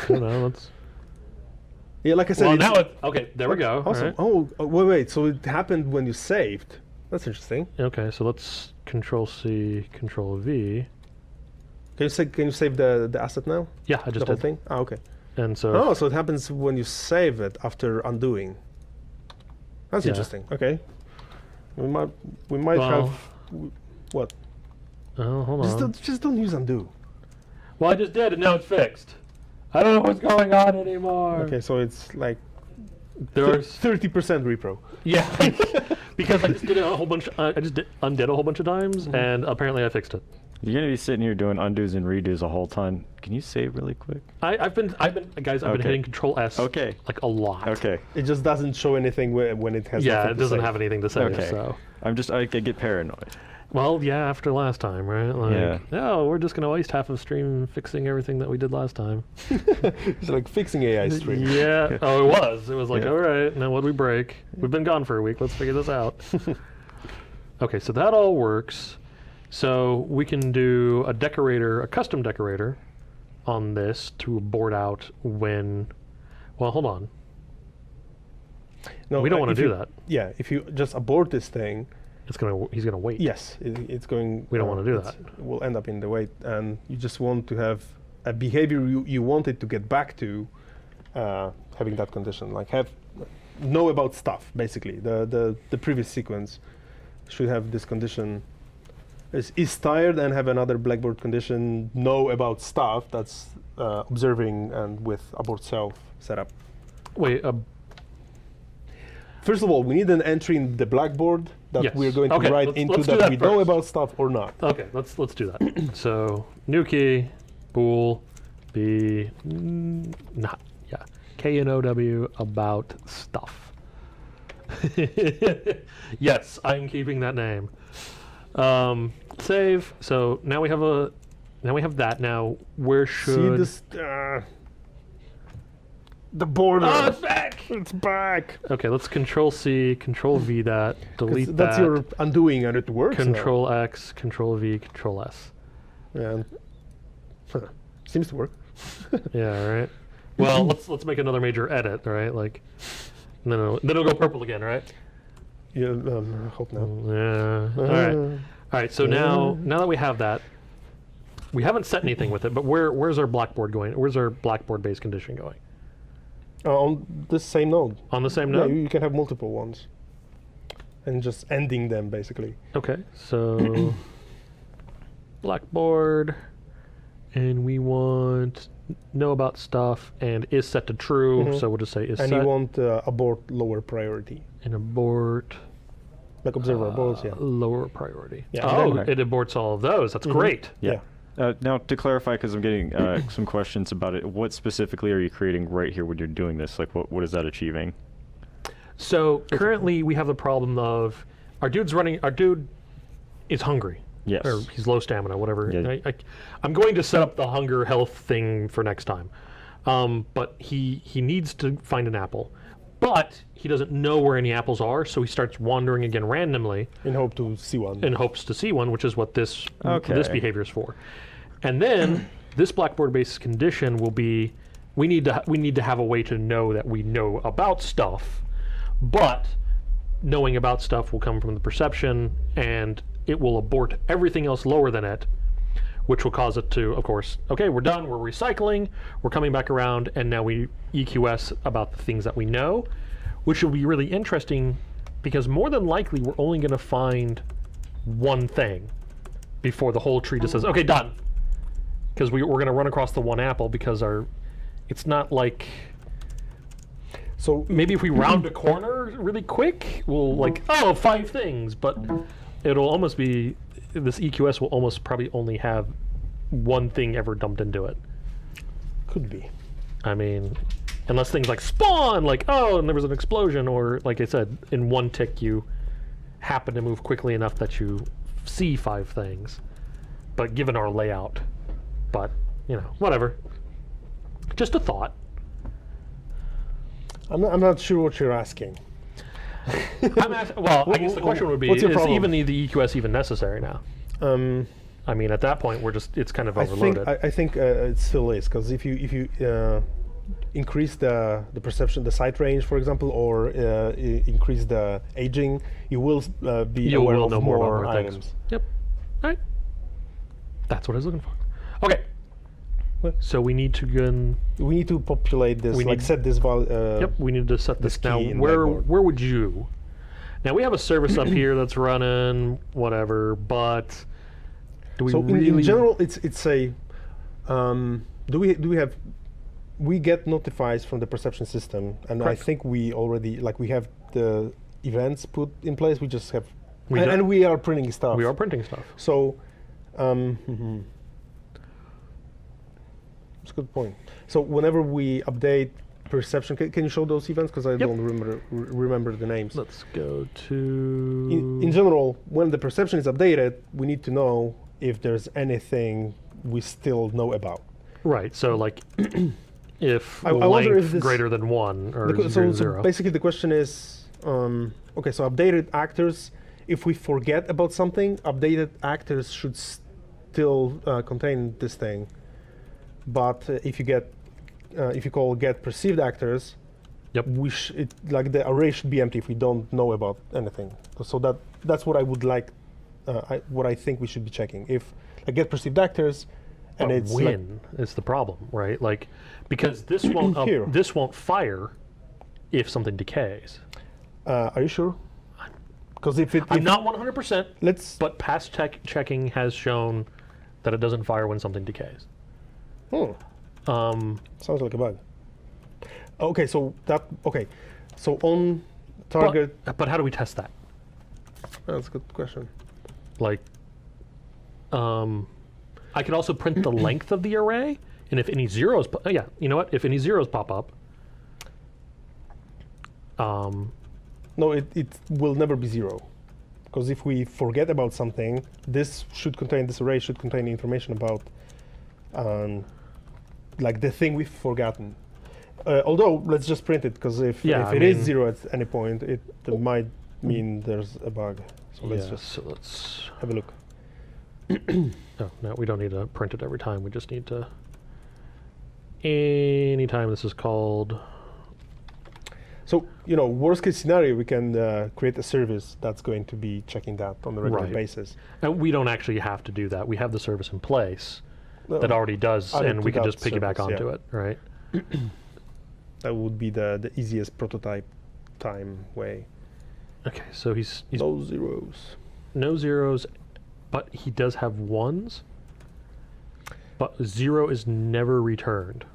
I don't know. Let's. Yeah, like I said. Well, it's- now okay. There we go. all Awesome. right. Oh, wait. So it happened when you saved. That's interesting. Okay, so let's Control C, Control V. Can you save the asset now? Yeah, I The just whole did. thing? Ah, okay. And so Oh, so it happens when you save it after undoing. That's Yeah. interesting. Okay. We might Well, have what? oh, hold on. Just don't use undo. Well, I just did, and now it's fixed. I don't know what's going on anymore. Okay, so it's like There's 30% repro. yeah, because I just did it a whole bunch. I just undid a whole bunch of times, and apparently I fixed it. You're gonna be sitting here doing undos and redos the whole time. Can you save really quick? I've been guys. I've been Okay. hitting Control S. Okay. Like a lot. Okay. It just doesn't show anything when it has. Yeah, nothing it to doesn't save. have anything to say. Okay. So. I get paranoid. Well, yeah, after last time, right? Like, Yeah. oh, we're just gonna waste half of stream fixing everything that we did last time. It's like fixing AI stream. Yeah. Oh, it was. It was like, Yeah. all right, now what do we break? We've been gone for a week. Let's figure this out. Okay, so that all works. So we can do a decorator, a custom decorator, on this to board out when. Well, hold on. No, We don't want if to do you- that. Yeah, if you just abort this thing, He's gonna wait. yes, it's going. We don't wanna do it's- We'll end up in the wait, and you just want to have a behavior you want it to get back to, having that condition, like know about stuff. Basically, the previous sequence should have this condition. Is tired and have another Blackboard condition. Know about stuff that's observing and with abort self setup. Wait. First of all, we need an entry in the Blackboard that Yes. we're going to Okay, write let's into do that that we know first. about stuff or not. Okay. Let's do that. So new key, bool, b, not yeah, KNOW about stuff. Yes, I'm keeping that name. Save. So now we have that. Now where should? See this? The border. Oh, it's back. It's back. Okay, let's Control C, Control V that, 'Cause delete that's that. your undoing, and it works. now. Control X, Control V, Control S. Yeah. Seems to work. Yeah, right. Well, let's make another major edit, right? Like, and then it'll go purple again, right? Yeah. Hope not. Yeah. All right. All right. So now that we have that, we haven't set anything with it. But where's our Blackboard going? Where's our Blackboard-based condition going? On this same node. On the same Yeah, node. you can have multiple ones, and just ending them basically. Okay. So Blackboard, and we want know about stuff and is set to true. So we'll just say is And set. you want abort lower priority. And abort Like observer aborts, yeah. lower priority. Yeah, Oh, okay. it aborts all of those. That's great. Yeah. Now, to clarify, because I'm getting some questions about it, what specifically are you creating right here when you're doing this? Like, what is that achieving? So currently we have the problem of our dude is hungry. Yes. Or he's low stamina, whatever. Yeah. I'm going to set up the hunger health thing for next time. But he needs to find an apple. But he doesn't know where any apples are, so he starts wandering again randomly. In hope to see one. In hopes to see one, which is what this behavior is for. And then this blackboard-based condition will be, we need to have a way to know that we know about stuff, but knowing about stuff will come from the perception, and it will abort everything else lower than it, which will cause it to, of course, okay, we're done, we're recycling, we're coming back around, and now we EQS about the things that we know, which will be really interesting because more than likely we're only going to find one thing before the whole tree just says, okay, done. Because we're going to run across the one apple because it's not like, So maybe if we round a corner really quick, we'll like, oh, 5 things, but it'll almost be, this EQS will almost probably only have one thing ever dumped into it. could be. I mean, unless things like spawn, like, oh, and there was an explosion, or like I said, in one tick you happen to move quickly enough that you see 5 things. But given our layout, but, you know, whatever. Just a thought. I'm not sure what you're asking. Well, I guess the question would be, what's your is problem? even the EQS even necessary now? I mean, at that point, it's kind of overloaded. I think it still is, because if you increase the perception, the sight range, for example, or increase the aging, you will be aware of know more more about items. things. Yep. All right. That's what I was looking for. Okay. What? So we need to go. We need to populate this, We like need- set this value. Yep. We need to set this key now. in Where Blackboard. would you? Now we have a service up here that's running whatever, but do we So really? in general, it's a. Do we have? We get notifies from the perception system, and Correct. I think we already we have the events put in place. We just have, We and, don't- and we are printing stuff. we are printing stuff. So, that's a good point. So whenever we update perception, can you show those events? Because I don't remember the names. Let's go to. In general, when the perception is updated, we need to know if there's anything we still know about. Right. So like, if I wonder length if this- greater than 1 or So, zero, so zero. basically the question is, okay, so updated actors, if we forget about something, updated actors should still contain this thing. But if you call get perceived actors, Yep. the array should be empty if we don't know about anything. So that's what I would like, what I think we should be checking. If get perceived actors, and But it's when is the problem, right? Like, because this won't Here. this won't fire if something decays. are you sure? Because if I'm not 100%, let's but past checking has shown that it doesn't fire when something decays. Sounds like a bug. Okay, so on target. But how do we test that? That's a good question. Like, I could also print the length of the array, and if any zeros, you know what? If any zeros pop up, No, it will never be 0. Because if we forget about something, this array should contain information about the thing we've forgotten. Although, let's just print it, because if it is 0 at any point, it might mean there's a bug. So let's have a look. No, we don't need to print it every time. We just need to. Anytime this is called. So, worst case scenario, we can create a service that's going to be checking that on a regular Right. basis. And we don't actually have to do that. We have the service in place that already does, add it and to we can that just piggyback service, onto yeah. it, right? That would be the easiest prototype time way. Okay, so he's No zeros. no zeros, but he does have 1s. But 0 is never returned.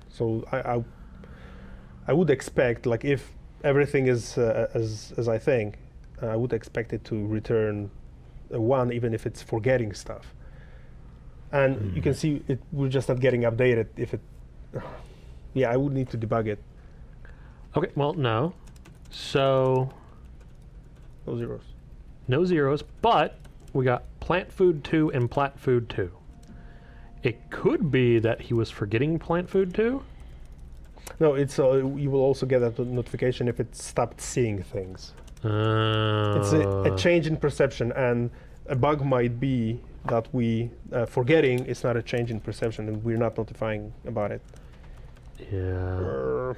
So I would expect, like, if everything is as I think, I would expect it to return a 1, even if it's forgetting stuff. And you can see we're just not getting updated if it. Yeah, I would need to debug it. Okay, well, no. So No zeros. no zeros, but we got plant food 2 and plant food 2. It could be that he was forgetting plant food 2. No, it's you will also get a notification if it stopped seeing things. It's a change in perception, and a bug might be that we forgetting is not a change in perception, and we're not notifying about it. Yeah.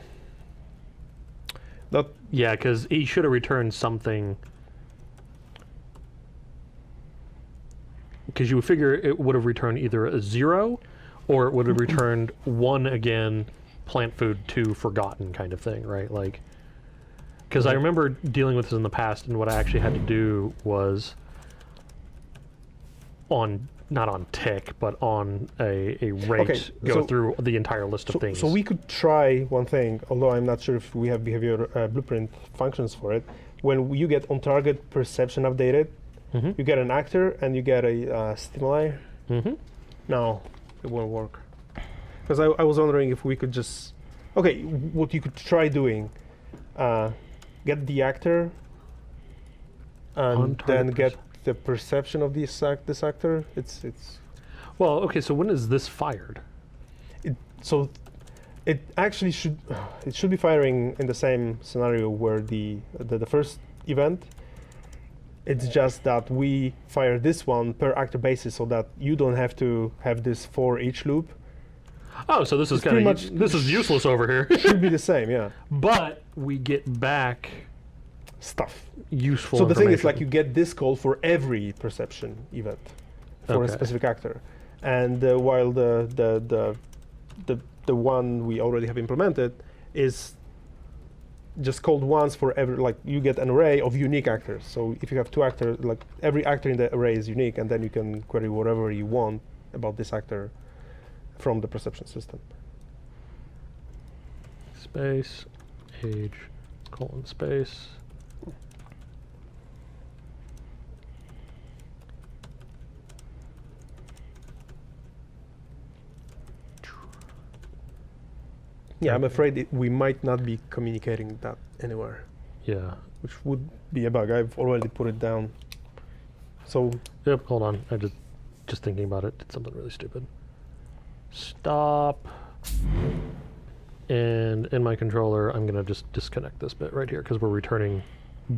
That Yeah, because he should have returned something. Because you would figure it would have returned either a 0, or it would have returned 1 again, plant food 2 forgotten kind of thing, right? Like, because I remember dealing with this in the past, and what I actually had to do was not on tick, but on a rate, go through the entire list of things. So we could try one thing, although I'm not sure if we have behavior blueprint functions for it. When you get on target perception updated, you get an actor and you get a stimuli. No, it won't work. Because I was wondering if we could just, what you could try doing, get the actor and then get the perception of this actor. It's well, okay, so when is this fired? so it actually should be firing in the same scenario where the first event. It's just that we fire this one per actor basis, so that you don't have to have this for each loop. Oh, so this is kind of this is useless over here. Should be the same, yeah. But we get back Stuff. Useful. So the thing is, like, you get this call for every perception event for a specific actor, and while the one we already have implemented is just called once for every, like, you get an array of unique actors. So if you have 2 actors, like, every actor in the array is unique, and then you can query whatever you want about this actor from the perception system. Space, age, colon space. Yeah, I'm afraid we might not be communicating that anywhere. Yeah. Which would be a bug. I've already put it down. So. Yep. Hold on. I just thinking about it. Did something really stupid. Stop. And in my controller, I'm gonna just disconnect this bit right here because we're returning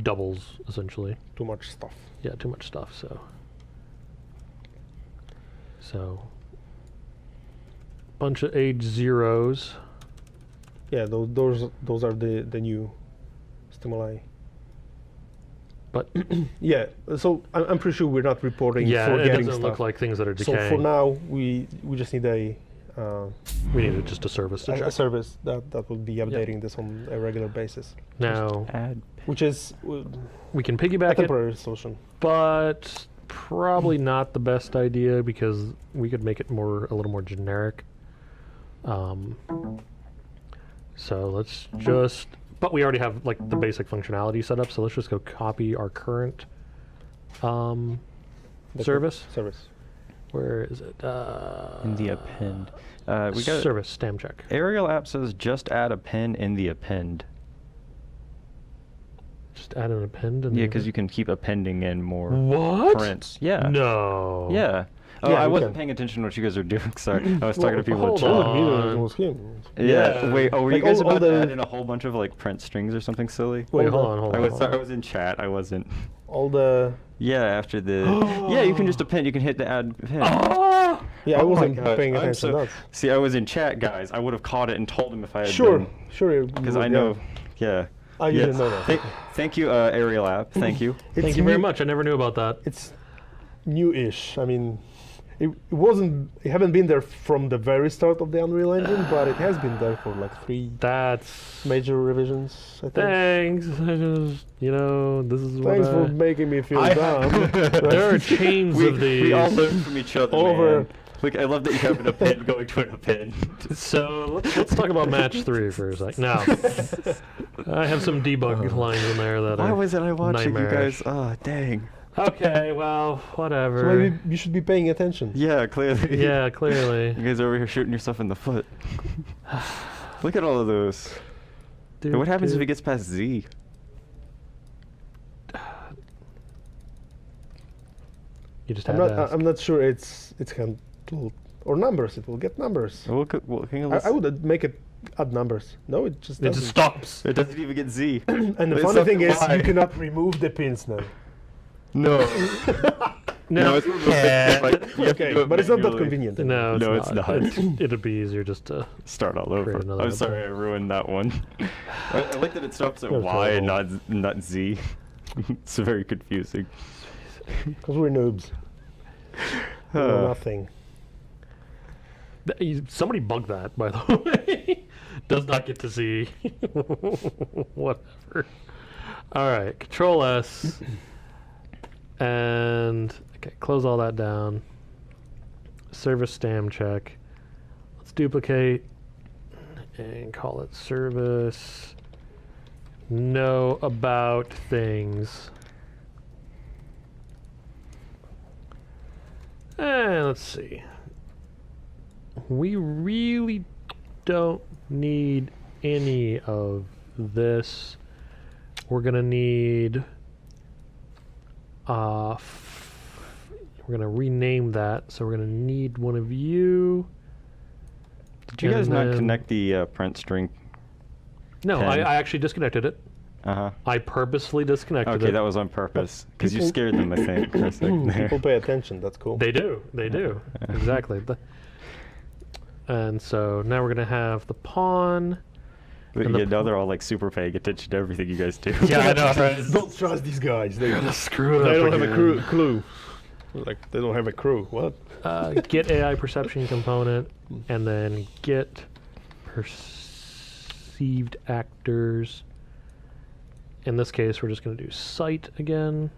doubles essentially. Too much stuff. Yeah, too much stuff. So. Bunch of age zeros. Yeah, those are the new stimuli. But yeah, so I'm pretty sure we're not reporting yeah, forgetting it doesn't stuff. look like things that are decaying. So for now, we just need we need just a service to a check. service that will be updating this on a regular basis. Now, which is we can a piggyback it, temporary solution. but probably not the best idea because we could make it a little more generic. So let's just, but we already have like the basic functionality set up, so let's just go copy our current service. Where is it? In the append. We got service, stam check. Aerial app says just add a pin in the append. Just add an append? Yeah, because you can keep appending in more What? prints. Yeah. No. Yeah. Oh, Yeah, I we wasn't can. paying attention to what you guys are doing. Sorry, I was talking to people in hold chat. on. It was him. Yeah. Wait. Oh, were you Like guys all about to the- add in a whole bunch of like print strings or something silly? Wait, Hold hold on. I was in chat. I wasn't. All the Yeah. After the. Yeah, you can just append. You can hit the add pin. yeah, I Oh my wasn't gosh, paying I'm attention. so- That's See, I was in chat, guys. I would have caught it and told him if I had sure. Because I know. Yeah. I Yeah. didn't know that. Thank you, Aerial app. Thank you. Thank you very much. I never knew about that. It's new-ish. I mean, it haven't been there from the very start of the Unreal Engine, but it has been there for like 3 That's major revisions, I think. thanks. I just, this is what Thanks for making me feel dumb. there are chains of these. We all learn from each other. all over, man. Look, I love that you have an append going to an append. So let's talk about match 3 for a sec. Now, I have some debug lines in there that Why are wasn't I watching you nightmarish. guys? Oh, dang. Okay, well, whatever. So maybe you should be paying attention. Yeah, clearly. Yeah, clearly. You guys are over here shooting yourself in the foot. Look at all of those. And what happens if it gets past Z? You just I'm had not. to ask. I'm not sure it's handled or numbers. It will get numbers. I would make it add numbers. No, it just It doesn't. just stops. It doesn't even get Z. And the It's funny not thing is, Y. you cannot remove the pins now. No. No, it's removed, but you have to Okay, do it but it's not that manually. convenient. No, No, it's not. It'd be easier just to. Start all over. Create another I'm one. sorry I ruined that one. I like that it stops at No Y and trouble. not Z. It's very confusing. Because we're noobs. We know nothing. Somebody bugged that, by the way. Does not get to see. Whatever. All right, Control S. And okay, close all that down. Service stam check. Let's duplicate and call it service. Know about things. And let's see. We really don't need any of this. We're gonna need we're gonna rename that, so we're gonna need one of you. Did you guys And not then- connect the print string? No, pen? I actually disconnected it. Uh-huh. I purposely disconnected Okay, it. that was on purpose. Because you people- scared them, I think, for a second there. People pay attention. That's cool. They do. Exactly. And so now we're gonna have the pawn. But and the yeah, now they're all like super paying attention to everything you guys do. Yeah, I know, right? Don't trust these guys. They Screw it they up don't have a again. clue. Like they don't have a crew. What? Get AI perception component, and then get perceived actors. In this case, we're just going to do site again.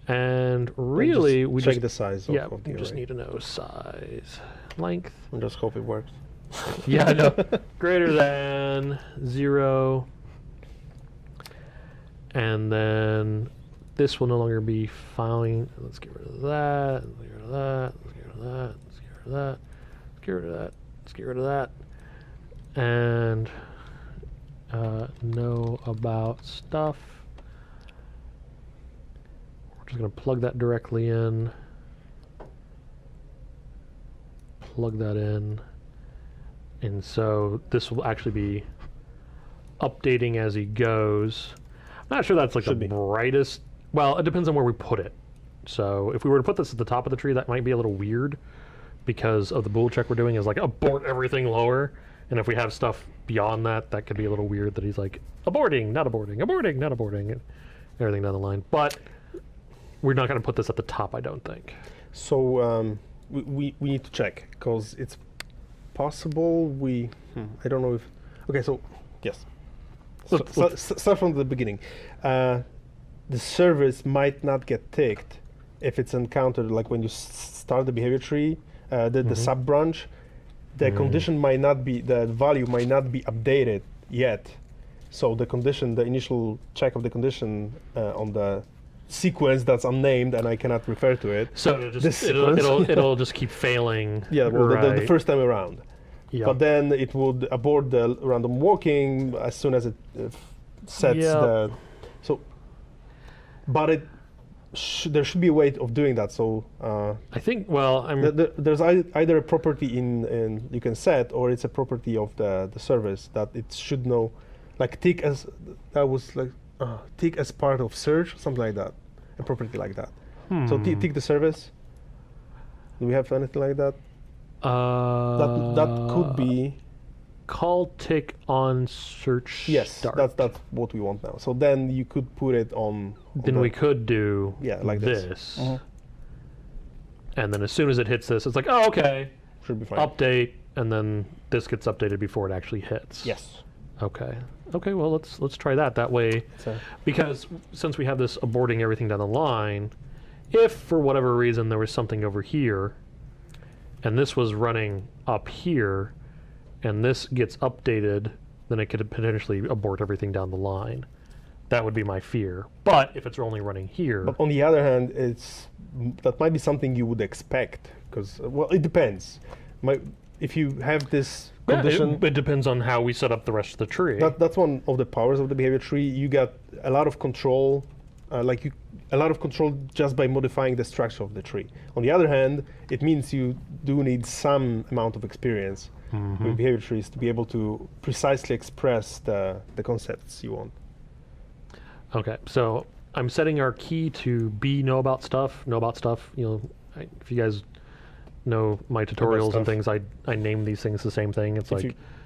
And really, just we check just the size. yeah, of the we just array. need to know size, length. And just hope it works. Yeah, I know. Greater than 0. And then this will no longer be filing. Let's get rid of that. Let's get rid of that. Let's get rid of that. Let's get rid of that. Let's get rid of that. Let's get rid of that. And know about stuff. We're just going to plug that directly in. Plug that in. And so this will actually be updating as he goes. I'm not sure that's like Should the be. brightest. Well, it depends on where we put it. So if we were to put this at the top of the tree, that might be a little weird because of the bool check we're doing is like abort everything lower. And if we have stuff beyond that, that could be a little weird that he's like aborting, not aborting, aborting, not aborting, and everything down the line. But we're not going to put this at the top, I don't think. So we need to check because it's possible we. I don't know if. Okay, so yes. Start from the beginning. The service might not get ticked if it's encountered like when you start the behavior tree, the sub branch. The condition might not be, the value might not be updated yet. So the condition, the initial check of the condition on the sequence that's unnamed and I cannot refer to it. So This it'll just keep failing. Yeah, well, the right. first time around. Yep. But then it would abort the random walking as soon as it sets Yep. the. So, but it there should be a way of doing that. So I think. Well, there's either a property in you can set, or it's a property of the service that it should know, like tick as that was like tick as part of search, something like that, a property like that. So tick the service. Do we have anything like that? That could be call tick on search. yes. Start. That's what we want now. So then you could put it on. Then we could do like this. this. And then as soon as it hits this, it's like, oh, okay, Should be fine. update, and then this gets updated before it actually hits. Yes. Okay. Okay. Well, let's try that. That way, So, because since we have this aborting everything down the line, if for whatever reason there was something over here and this was running up here, and this gets updated, then it could potentially abort everything down the line. That would be my fear. But if it's only running here, But on the other hand, that might be something you would expect, because, well, it depends. If you have this yeah, condition, it depends on how we set up the rest of the tree. that's one of the powers of the behavior tree. You got a lot of control, a lot of control just by modifying the structure of the tree. On the other hand, it means you do need some amount of experience with behavior trees to be able to precisely express the concepts you want. Okay, so I'm setting our key to be know about stuff. Know about stuff. You know, if you guys know my tutorials and things, I name these things the same thing. It's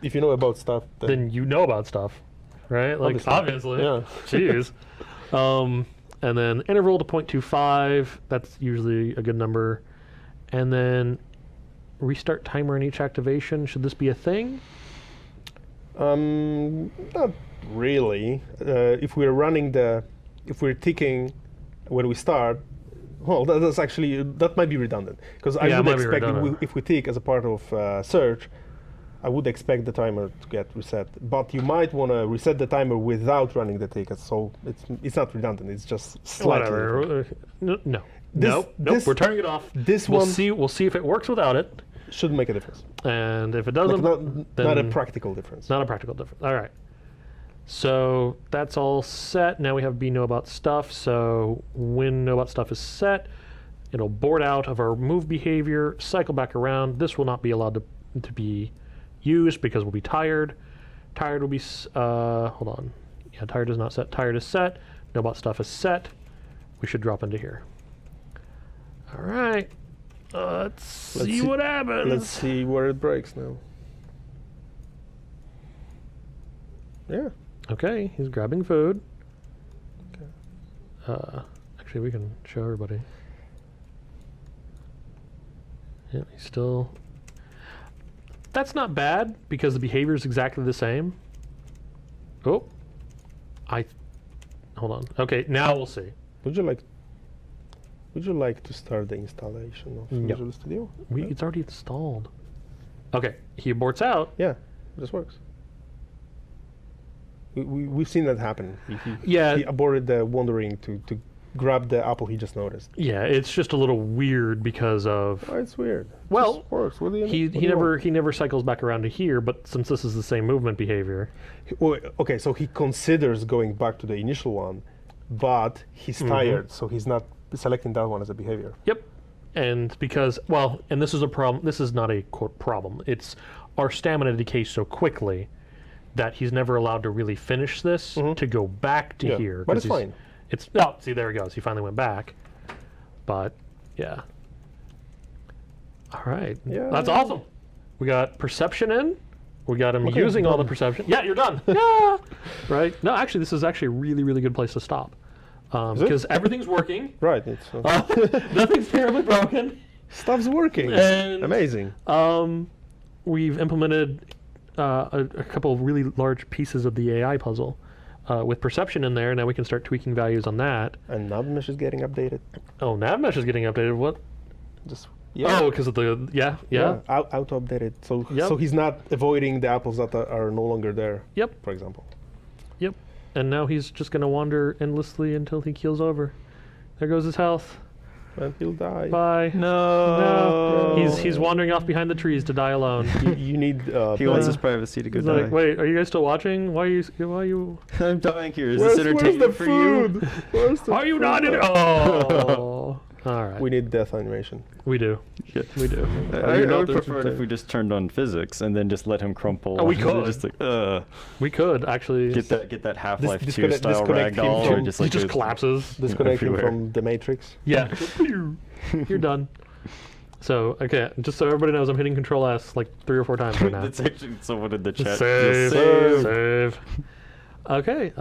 If you know about stuff, then you know about stuff, right? Like obviously. Yeah. Jeez. And then interval to 0.25. That's usually a good number. And then restart timer in each activation. Should this be a thing? Not really. If we're ticking when we start, well, that might be redundant, because I would expect if we tick as a part of search, I would expect the timer to get reset. But you might want to reset the timer without running the ticket, so it's not redundant. It's just slightly. Whatever. No. Nope. This- We're turning it off. this we'll one- see. We'll see if it works without it, Should make a difference. and if it doesn't, then Not a practical difference. not a practical difference. All right. So that's all set. Now we have be know about stuff. So when know about stuff is set, it'll board out of our move behavior, cycle back around. This will not be allowed to be used because we'll be tired. Tired will be, hold on. Yeah, tired is not set. Tired is set. Know about stuff is set. We should drop into here. All right. Let's see what happens. Let's see where it breaks now. Yeah. Okay, he's grabbing food. Okay. Actually, we can show everybody. Yeah, he's still... That's not bad, because the behavior is exactly the same. Oh. Hold on. Okay, now we'll see. Would you like to start the installation of Visual Studio? It's already installed. Okay, he aborts out. Yeah, this works. We've seen that happen. He aborted the wandering to grab the apple he just noticed. Yeah, it's just a little weird because of... Oh, it's weird. Well, it works. What do you he never cycles back around to here, but since this is the same movement behavior... Okay, so he considers going back to the initial one, but he's tired, so he's not selecting that one as a behavior. Yep. And because, well, and this is a problem, this is not a quote problem, it's our stamina decays so quickly that he's never allowed to really finish this to go back to here. But it's fine. See, there he goes. He finally went back. But, yeah. All right. Yeah. That's awesome. We got perception in. We got him using all the perception. Yeah, you're done. Yeah. Right? No, actually, this is actually a really, really good place to stop. Because everything's working. Right. Nothing's terribly broken. Stuff's working. And, amazing. We've implemented a couple of really large pieces of the AI puzzle with perception in there. Now we can start tweaking values on that. And navmesh is getting updated. Oh, navmesh is getting updated. What? Yeah. Oh, because of the Auto updated. So he's not avoiding the apples that are no longer there. Yep. For example. Yep. And now he's just going to wander endlessly until he keels over. There goes his health. And he'll die. Bye. No. He's wandering off behind the trees to die alone. You need. He wants his privacy to go He's die. like, wait, are you guys still watching? Why are you? I'm dying here. Is this entertaining where's the for food? you? Where's the Are you food? not in? Oh. All right. We need death animation. We do. Yeah. We do. I would prefer it if we just turned on physics and then just let him crumple. Oh, we and could. Just like, We could actually. get that Half-Life 2 disconnect style him ragdoll, from- or just like He just goes collapses. Disconnect him everywhere. from the Matrix. Yeah. You're done. So, okay, just so everybody knows, I'm hitting Control S like 3 or 4 times right now. That's actually someone in the chat. Save. Just Save. Okay.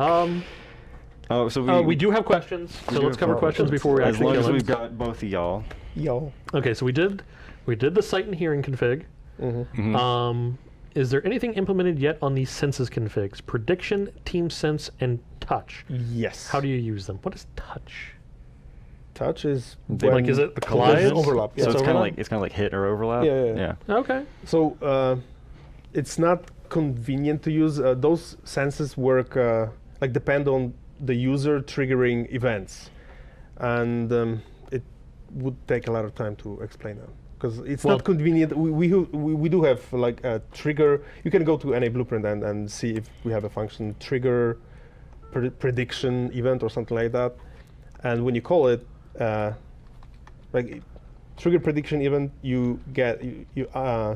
Oh, so We do have questions, so let's cover questions before we as actually long kill as him. we've got both of y'all. Yo. Okay, so we did the sight and hearing config. Is there anything implemented yet on these senses configs? Prediction, team sense, and touch. Yes. How do you use them? What is touch? touch is They- Like, is it the there's client? overlap? Yeah. So it's kind overlap? of like hit or overlap. Yeah. Okay. So it's not convenient to use. Those senses work like depend on the user triggering events, and it would take a lot of time to explain that because it's Well- not convenient. We do have like a trigger. You can go to any blueprint and see if we have a function trigger prediction event or something like that, and when you call it like trigger prediction event, you get you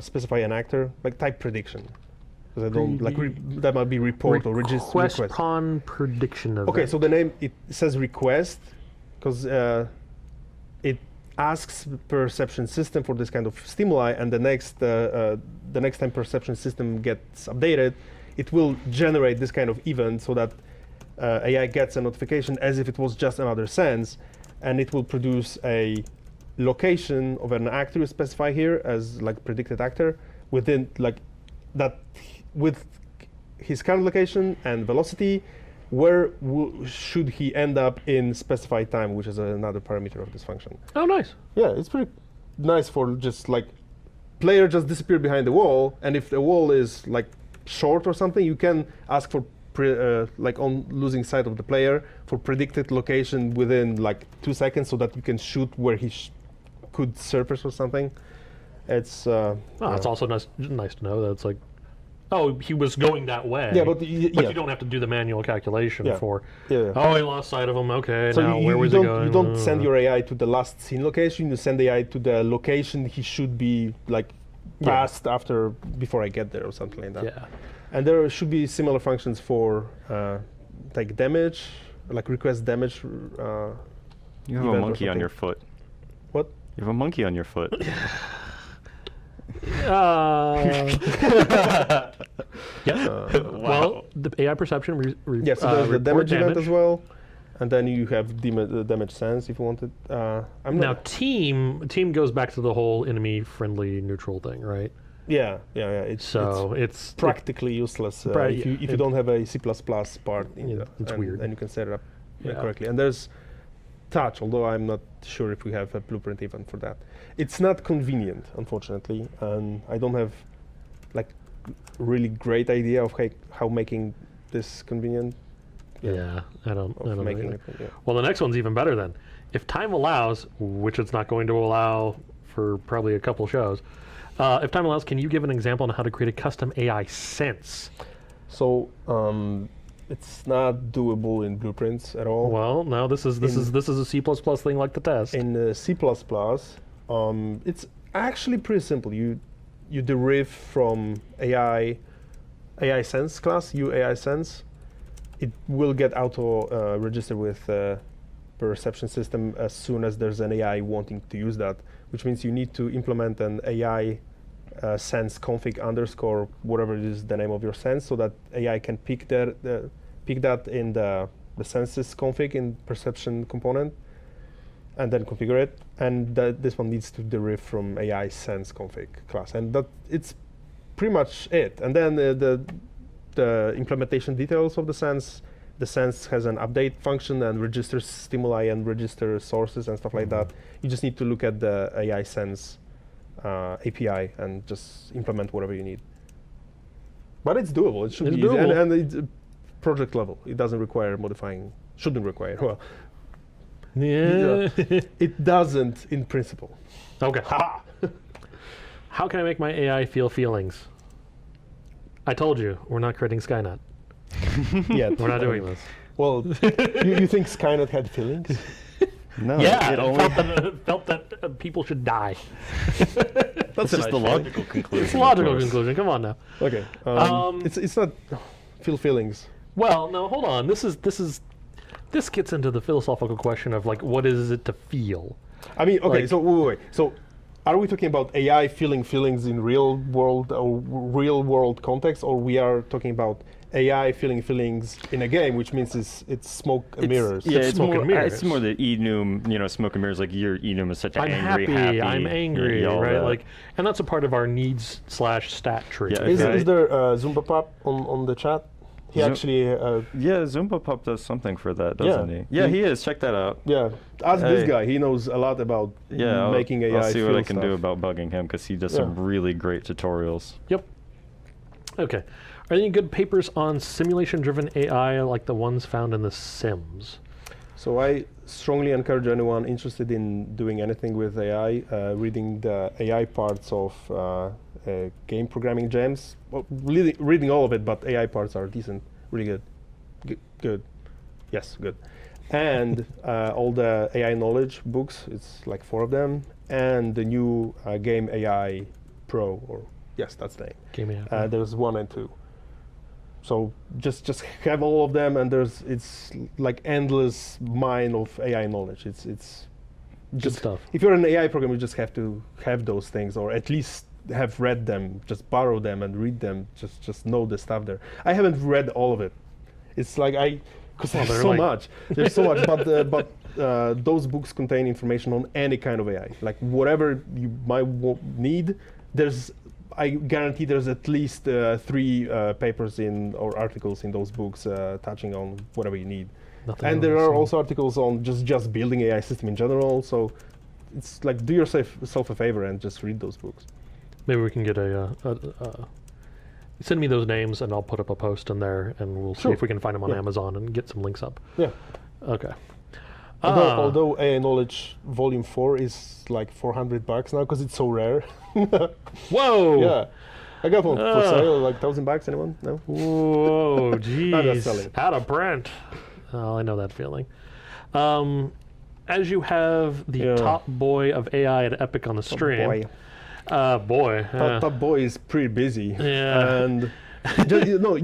specify an actor like type prediction. Because I don't like that might be report or request. Request upon prediction event. Okay, so the name it says request because it asks perception system for this kind of stimuli, and the next time perception system gets updated, it will generate this kind of event so that AI gets a notification as if it was just another sense, and it will produce a location of an actor you specify here as like predicted actor within like that with his current location and velocity, where should he end up in specified time, which is another parameter of this function. Oh, nice. Yeah, it's pretty nice for just like player just disappear behind the wall, and if the wall is like short or something, you can ask for like on losing sight of the player for predicted location within like 2 seconds, so that you can shoot where he could surface or something. It's It's also nice to know that it's like, oh, he was going that way. yeah, but you don't have to do the manual calculation Yeah. for. Yeah. Oh, he lost sight of him. Okay, So now where was he don't, going? you don't send your AI to the last scene location. You send the AI to the location he should be like passed after before I get there or something like that. Yeah. And there should be similar functions for like damage, like request damage. You have a event or monkey on something. your foot. What? You have a monkey on your foot. Well, the AI perception. Yeah, so there's the report damage event as well, and then you have the damage sense if you wanted. I'm Now, not. team goes back to the whole enemy-friendly neutral thing, right? Yeah. It's So it's practically useless if you don't have a C++ part. It's weird. And you can set it up Yeah. correctly. And there's touch, although I'm not sure if we have a blueprint even for that. It's not convenient, unfortunately, and I don't have like really great idea of how making this convenient. Yeah, I don't know making either. it. Yeah. Well, the next one's even better then. If time allows, which it's not going to allow for probably a couple shows, if time allows, can you give an example on how to create a custom AI sense? So it's not doable in blueprints at all. Well, no, this is a C++ thing like the test. In C++, it's actually pretty simple. You derive from AI sense class, AI sense. It will get auto registered with perception system as soon as there's an AI wanting to use that, which means you need to implement an AI sense config underscore whatever it is the name of your sense, so that AI can pick that in the senses config in perception component, and then configure it. And this one needs to derive from AI sense config class, and that it's pretty much it. And then the implementation details of the sense. The sense has an update function and registers stimuli and registers sources and stuff like that. You just need to look at the AI sense API and just implement whatever you need. But it's doable. It should be easy. And it's project level. It doesn't require modifying. Shouldn't require. Well, Yeah. it doesn't in principle. Okay. How can I make my AI feel feelings? I told you, we're not creating Skynet. Yeah, We're not doing this. Well, you think Skynet had feelings? No, Yeah, it it only felt that people should die. that's just the logical conclusion. It's a of logical course. conclusion. Come on now. Okay. It's not feel feelings. Well, no, hold on. This gets into the philosophical question of like, what is it to feel? I mean, okay. Like- So wait. So, are we talking about AI feeling feelings in real world or real world context, or we are talking about AI feeling feelings in a game, which means it's smoke and mirrors? Yeah, It's it's smoke more. and mirrors. It's more the enum, smoke and mirrors. Like your enum is such an I'm angry, happy, I'm angry, yeah, all right? that. Like, and that's a part of our needs/stat tree. Yeah, Is okay. there Zumba Pop on the chat? He Zoom- actually, Yeah, Zumba Pop does something for that, doesn't he? Yeah, he is. Check that out. yeah, ask this Hey. guy. He knows a lot about Yeah, making AI. I'll see what I feel can stuff. do about bugging him because he does some really great tutorials. Yep. Okay. Are there any good papers on simulation-driven AI like the ones found in The Sims? So I strongly encourage anyone interested in doing anything with AI, reading the AI parts of game programming gems. Well, reading all of it, but AI parts are decent, really good. Good. Yes, good. And all the AI knowledge books, it's like 4 of them, and the new Game AI Pro, or yes, that's the name. Game AI. There's 1 and 2. So just have all of them, and it's like endless mine of AI knowledge. It's Good just stuff. If you're an AI program, you just have to have those things, or at least have read them, just borrow them and read them. Just know the stuff there. I haven't read all of it. It's like because Well, there's they're so like- much. There's so much, but those books contain information on any kind of AI, like whatever you might need. I guarantee there's at least 3 papers or articles in those books touching on whatever you need. Nothing And there else, are so- also articles on just building AI system in general. So it's like do yourself a favor and just read those books. Maybe we can get send me those names and I'll put up a post in there and we'll see Sure. if we can find them on Yeah. Amazon and get some links up. Yeah. Okay. Although AI Knowledge Volume 4 is like $400 now because it's so rare. Whoa! Yeah. I got one for Ah. sale, like $1,000. Anyone? No? Whoa, Not jeez. selling. Out of print. Oh, I know that feeling. As you have the Yeah. top boy of AI at Epic on the stream. Boy. Boy. yeah. Top boy is pretty busy. Yeah. And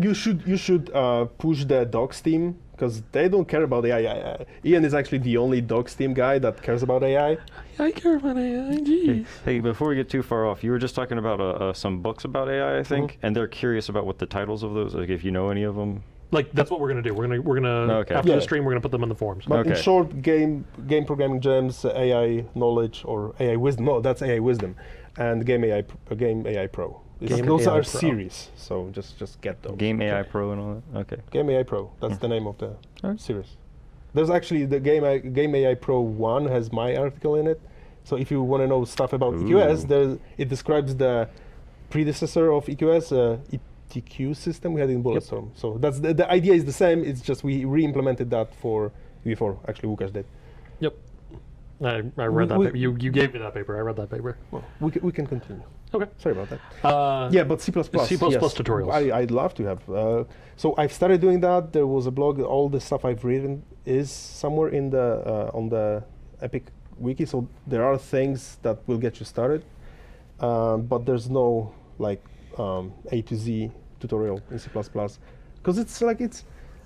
you should push the docs team because they don't care about AI. Ian is actually the only docs team guy that cares about AI. I care about AI, jeez. Hey, before we get too far off, you were just talking about some books about AI, I think, and they're curious about what the titles of those, like if you know any of them. Like, that's what we're going to do. We're gonna Okay. after Yeah. the stream, we're going to put them in the forums. But in Okay. short, game programming gems, AI knowledge or AI wisdom. No, that's AI wisdom, and game AI Pro. Game Those AI are Pro. series, so just get those. Game AI Pro and all that? Okay. Game AI Pro. That's the name of the Alright. series. There's actually the Game AI Pro 1 has my article in it. So if you want to know stuff about EQS, it describes the predecessor of EQS, ETQ system we had in Bulletstorm. So that's the idea is the same. It's just we re-implemented that for before. Actually, Łukasz did. Yep. I read that We- paper. You gave me that paper. I read that paper. Well, we can continue. Okay. Sorry about that. Yeah, but C++. C++ yes. tutorials. I'd love to have. So I've started doing that. There was a blog. All the stuff I've written is somewhere in the on the Epic wiki. So there are things that will get you started, but there's no like A to Z tutorial in C++ because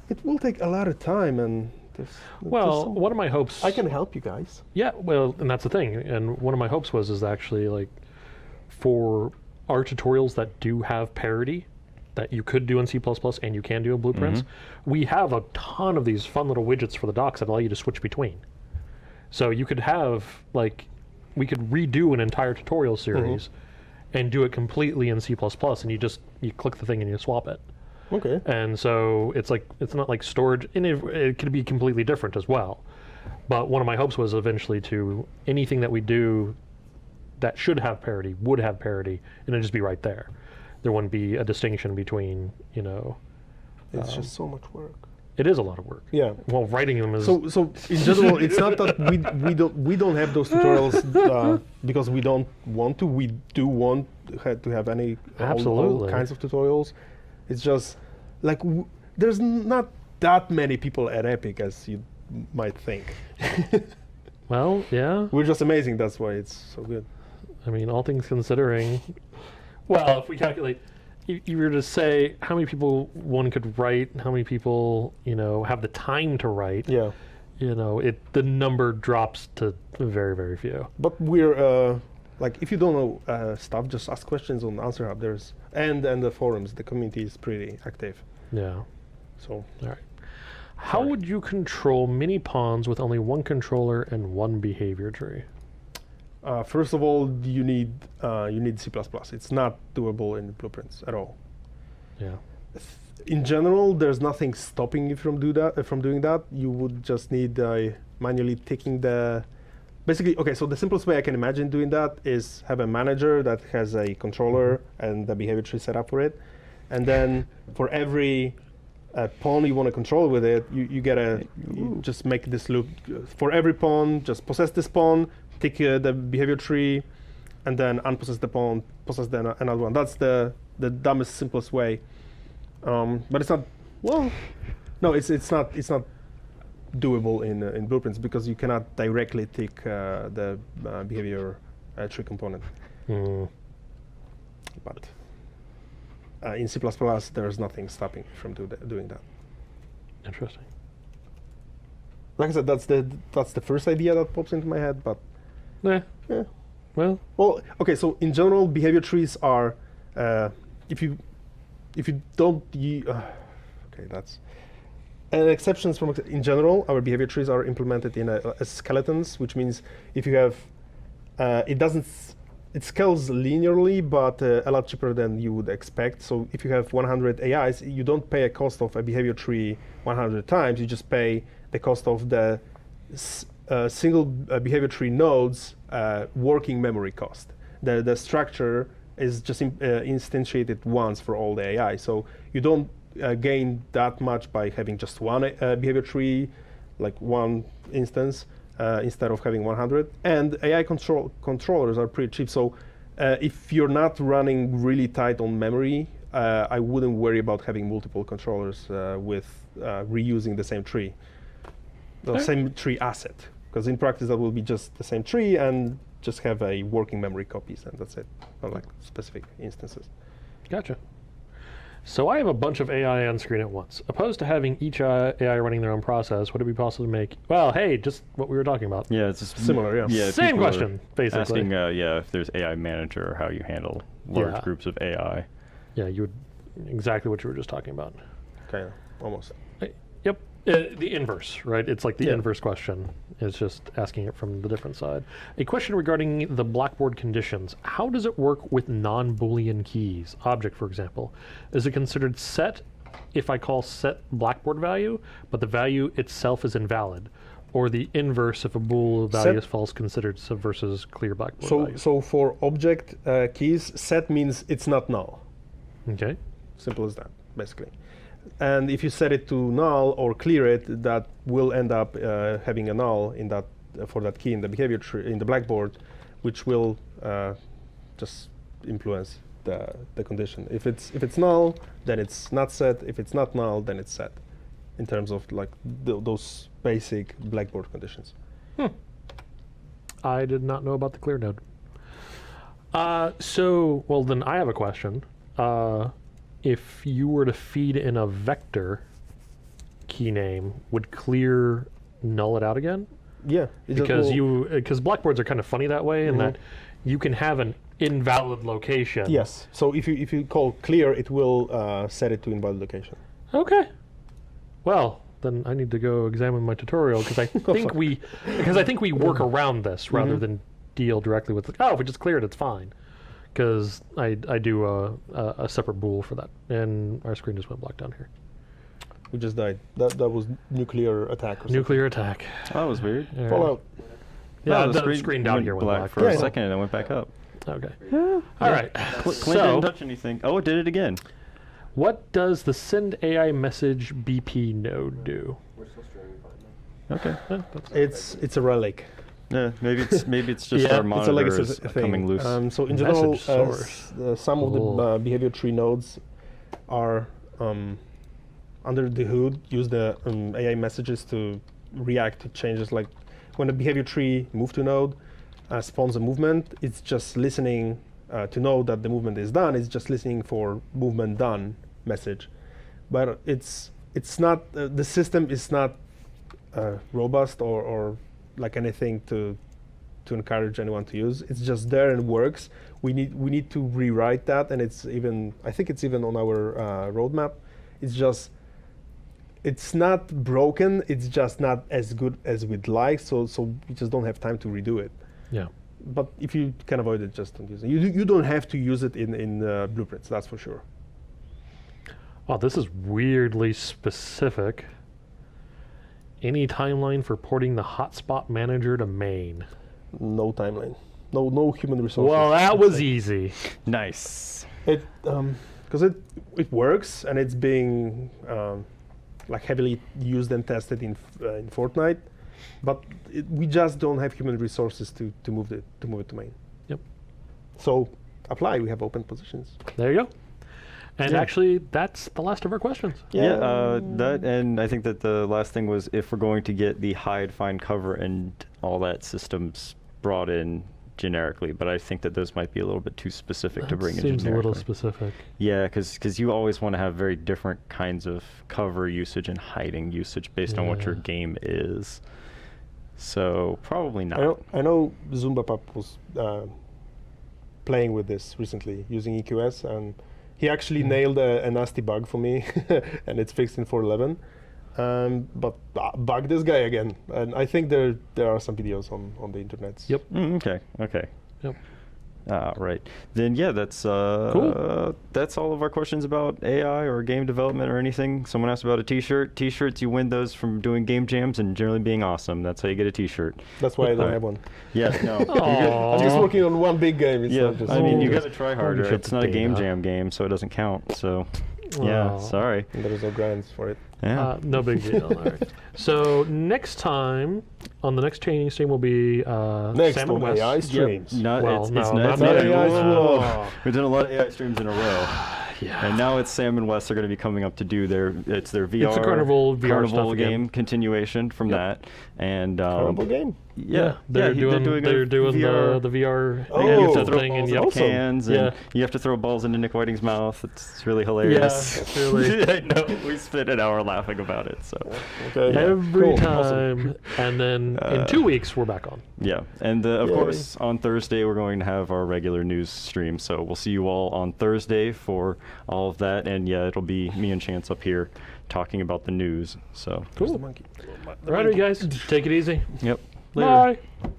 it will take a lot of time and. Well, one of my hopes. I can help you guys. Yeah, well, and that's the thing. And one of my hopes is actually like for our tutorials that do have parity that you could do in C++ and you can do in Blueprints, we have a ton of these fun little widgets for the docs that allow you to switch between. So you could have like, we could redo an entire tutorial series and do it completely in C++ and you click the thing and you swap it. Okay. And so it's like, it's not like storage, and it could be completely different as well. But one of my hopes was eventually to anything that we do that should have parity, would have parity, and it'd just be right there. There wouldn't be a distinction between, you know. It's just so much work. It is a lot of work. Yeah. Well, writing them is. So in general, it's not that we don't have those tutorials because we don't want to. We do want to have all Absolutely. kinds of tutorials. It's just like there's not that many people at Epic as you might think. Well, yeah. We're just amazing. That's why it's so good. I mean, all things considering. Well, if we calculate, you were to say how many people one could write, how many people, you know, have the time to write. Yeah. You know, the number drops to very, very few. But we're like if you don't know stuff, just ask questions on Answer Hub. And the forums. The community is pretty active. Yeah. So All right. How would you control mini pawns with only one controller and one behavior tree? first of all, you need C++. It's not doable in Blueprints at all. Yeah. In general, there's nothing stopping you from doing that. You would just need manually ticking the. Basically, okay. So the simplest way I can imagine doing that is have a manager that has a controller and the behavior tree set up for it, and then for every pawn you want to control with it, you just make this loop. For every pawn, just possess this pawn, tick the behavior tree, and then unpossess the pawn, possess another one. That's the dumbest, simplest way. But it's not. Well, no, it's not doable in blueprints because you cannot directly tick the behavior tree component. But in C++, there's nothing stopping you from doing that. Interesting. Like I said, that's the first idea that pops into my head. But Yeah. Well, okay. So in general, behavior trees are if you don't okay, that's exceptions from in general. Our behavior trees are implemented in as skeletons, which means if you have it scales linearly, but a lot cheaper than you would expect. So if you have 100 AIs, you don't pay a cost of a behavior tree 100 times. You just pay the cost of the single behavior tree nodes working memory cost. The structure is just instantiated once for all the AI. So you don't gain that much by having just one behavior tree, like one instance, instead of having 100. And AI controllers are pretty cheap. So if you're not running really tight on memory, I wouldn't worry about having multiple controllers with reusing the same tree, the same tree asset. Because in practice, that will be just the same tree and just have a working memory copies, and that's it, not like specific instances. gotcha. So I have a bunch of AI on screen at once. Opposed to having each AI running their own process, would it be possible to make, well, hey, just what we were talking about. Yeah, it's just Similar, yeah. Same people are question, basically. Asking, if there's AI manager or how you handle large Yeah. groups of AI. Yeah, you would, exactly what you were just talking about. Kind of, almost. Yep, the inverse, right? It's like the Yeah. inverse question. It's just asking it from the different side. A question regarding the Blackboard conditions. How does it work with non-Boolean keys? Object, for example. Is it considered set if I call set Blackboard value, but the value itself is invalid? Or the inverse if a bool value Set- is false, considered versus clear Blackboard So, value? so for object keys, set means it's not null. Okay. Simple as that, basically. And if you set it to null or clear it, that will end up having a null in that for that key in the behavior tree in the Blackboard, which will just influence the condition. If it's null, then it's not set. If it's not null, then it's set. In terms of like those basic Blackboard conditions. I did not know about the clear node. So, well, then I have a question. If you were to feed in a vector key name, would clear null it out again? Yeah, it just Because will- because Blackboards are kind of funny that way in that you can have an invalid location. Yes. So if you call clear, it will set it to invalid location. Okay. Well, then I need to go examine my tutorial because I think we work around this rather than deal directly with if we just clear it, it's fine. Because I do a separate bool for that, and our screen just went black down here. We just died. That was nuclear attack or something. Nuclear attack. Oh, that was weird. All right. Fallout. Yeah, Oh, the screen down went here went black. for a Yeah. second and then went back up. Okay. All right. Clint So, didn't touch anything. Oh, it did it again. what does the send AI message BP node do? We're still streaming fine now. Okay. It's a relic. Yeah, maybe it's just Yeah, our it's a monitor legacy is thing. coming loose. So in general, Message source. some of Cool. the behavior tree nodes are under the hood use the AI messages to react to changes. Like when a behavior tree move to node spawns a movement, it's just listening to know that the movement is done. It's just listening for movement done message, but it's not the system is not robust or like anything to encourage anyone to use. It's just there and works. We need to rewrite that, and I think it's even on our roadmap. It's not broken. It's just not as good as we'd like. So we just don't have time to redo it. Yeah. But if you can avoid it, just don't use it. You don't have to use it in blueprints. That's for sure. Oh, this is weirdly specific. Any timeline for porting the hotspot manager to main? No timeline. No human resources. Well, that Let's was say. easy. Nice. It because it works and it's being like heavily used and tested in Fortnite, but we just don't have human resources to move it to main. Yep. So apply. We have open positions. There you go. And Yeah. actually, that's the last of our questions. Yeah, that, and I think that the last thing was if we're going to get the hide, find, cover, and all that systems brought in generically, but I think that those might be a little bit too specific to bring in Seems a little generically. specific. Yeah, because you always want to have very different kinds of cover usage and hiding usage based on what your Yeah. game is. So probably not. I know Zumba Pap was playing with this recently using EQS, and he actually nailed a nasty bug for me, and it's fixed in 4.11. But bug this guy again, and I think there are some videos on the internet. Yep. Okay. Yep. Right. Then yeah, that's Cool. That's all of our questions about AI or game development or anything. Someone asked about a T-shirt. T-shirts, you win those from doing game jams and generally being awesome. That's how you get a T-shirt. That's why I don't Alright. have one. Yeah. No. I'm just Aw. working on one big game. It's Yeah. not just I mean, you Oh. got to try harder. shut It's the not a game data. jam game, so it doesn't count. So yeah. Aw. Sorry. and there is no grants for it. Yeah. No big deal. All right. So next time on the next training stream will be Next Sam and on Wes. AI streams. Not, Well, it's no, not, not it's the not AI whoa. stream. We've done a lot of AI streams in a row. Yeah. And now it's Sam and Wes are going to be coming up to do their VR It's a Carnival VR Carnival stuff again. game continuation from Yep. that. And Horrible game. yeah, they're yeah, doing a the VR. VR Oh, you have to throw thing, and balls yep. in Awesome. cans, and Yeah. you have to throw balls into Nick Whiting's mouth. It's really hilarious. it's really- I know. We spent an hour laughing about it. So Okay. every Cool. time, Awesome. and then in 2 weeks we're back on. yeah, and of Yay. course on Thursday we're going to have our regular news stream. So we'll see you all on Thursday for all of that, and yeah, it'll be me and Chance up here talking about the news. So Where's Cool. the monkey? All right, you guys, take it easy. yep. Later. Bye.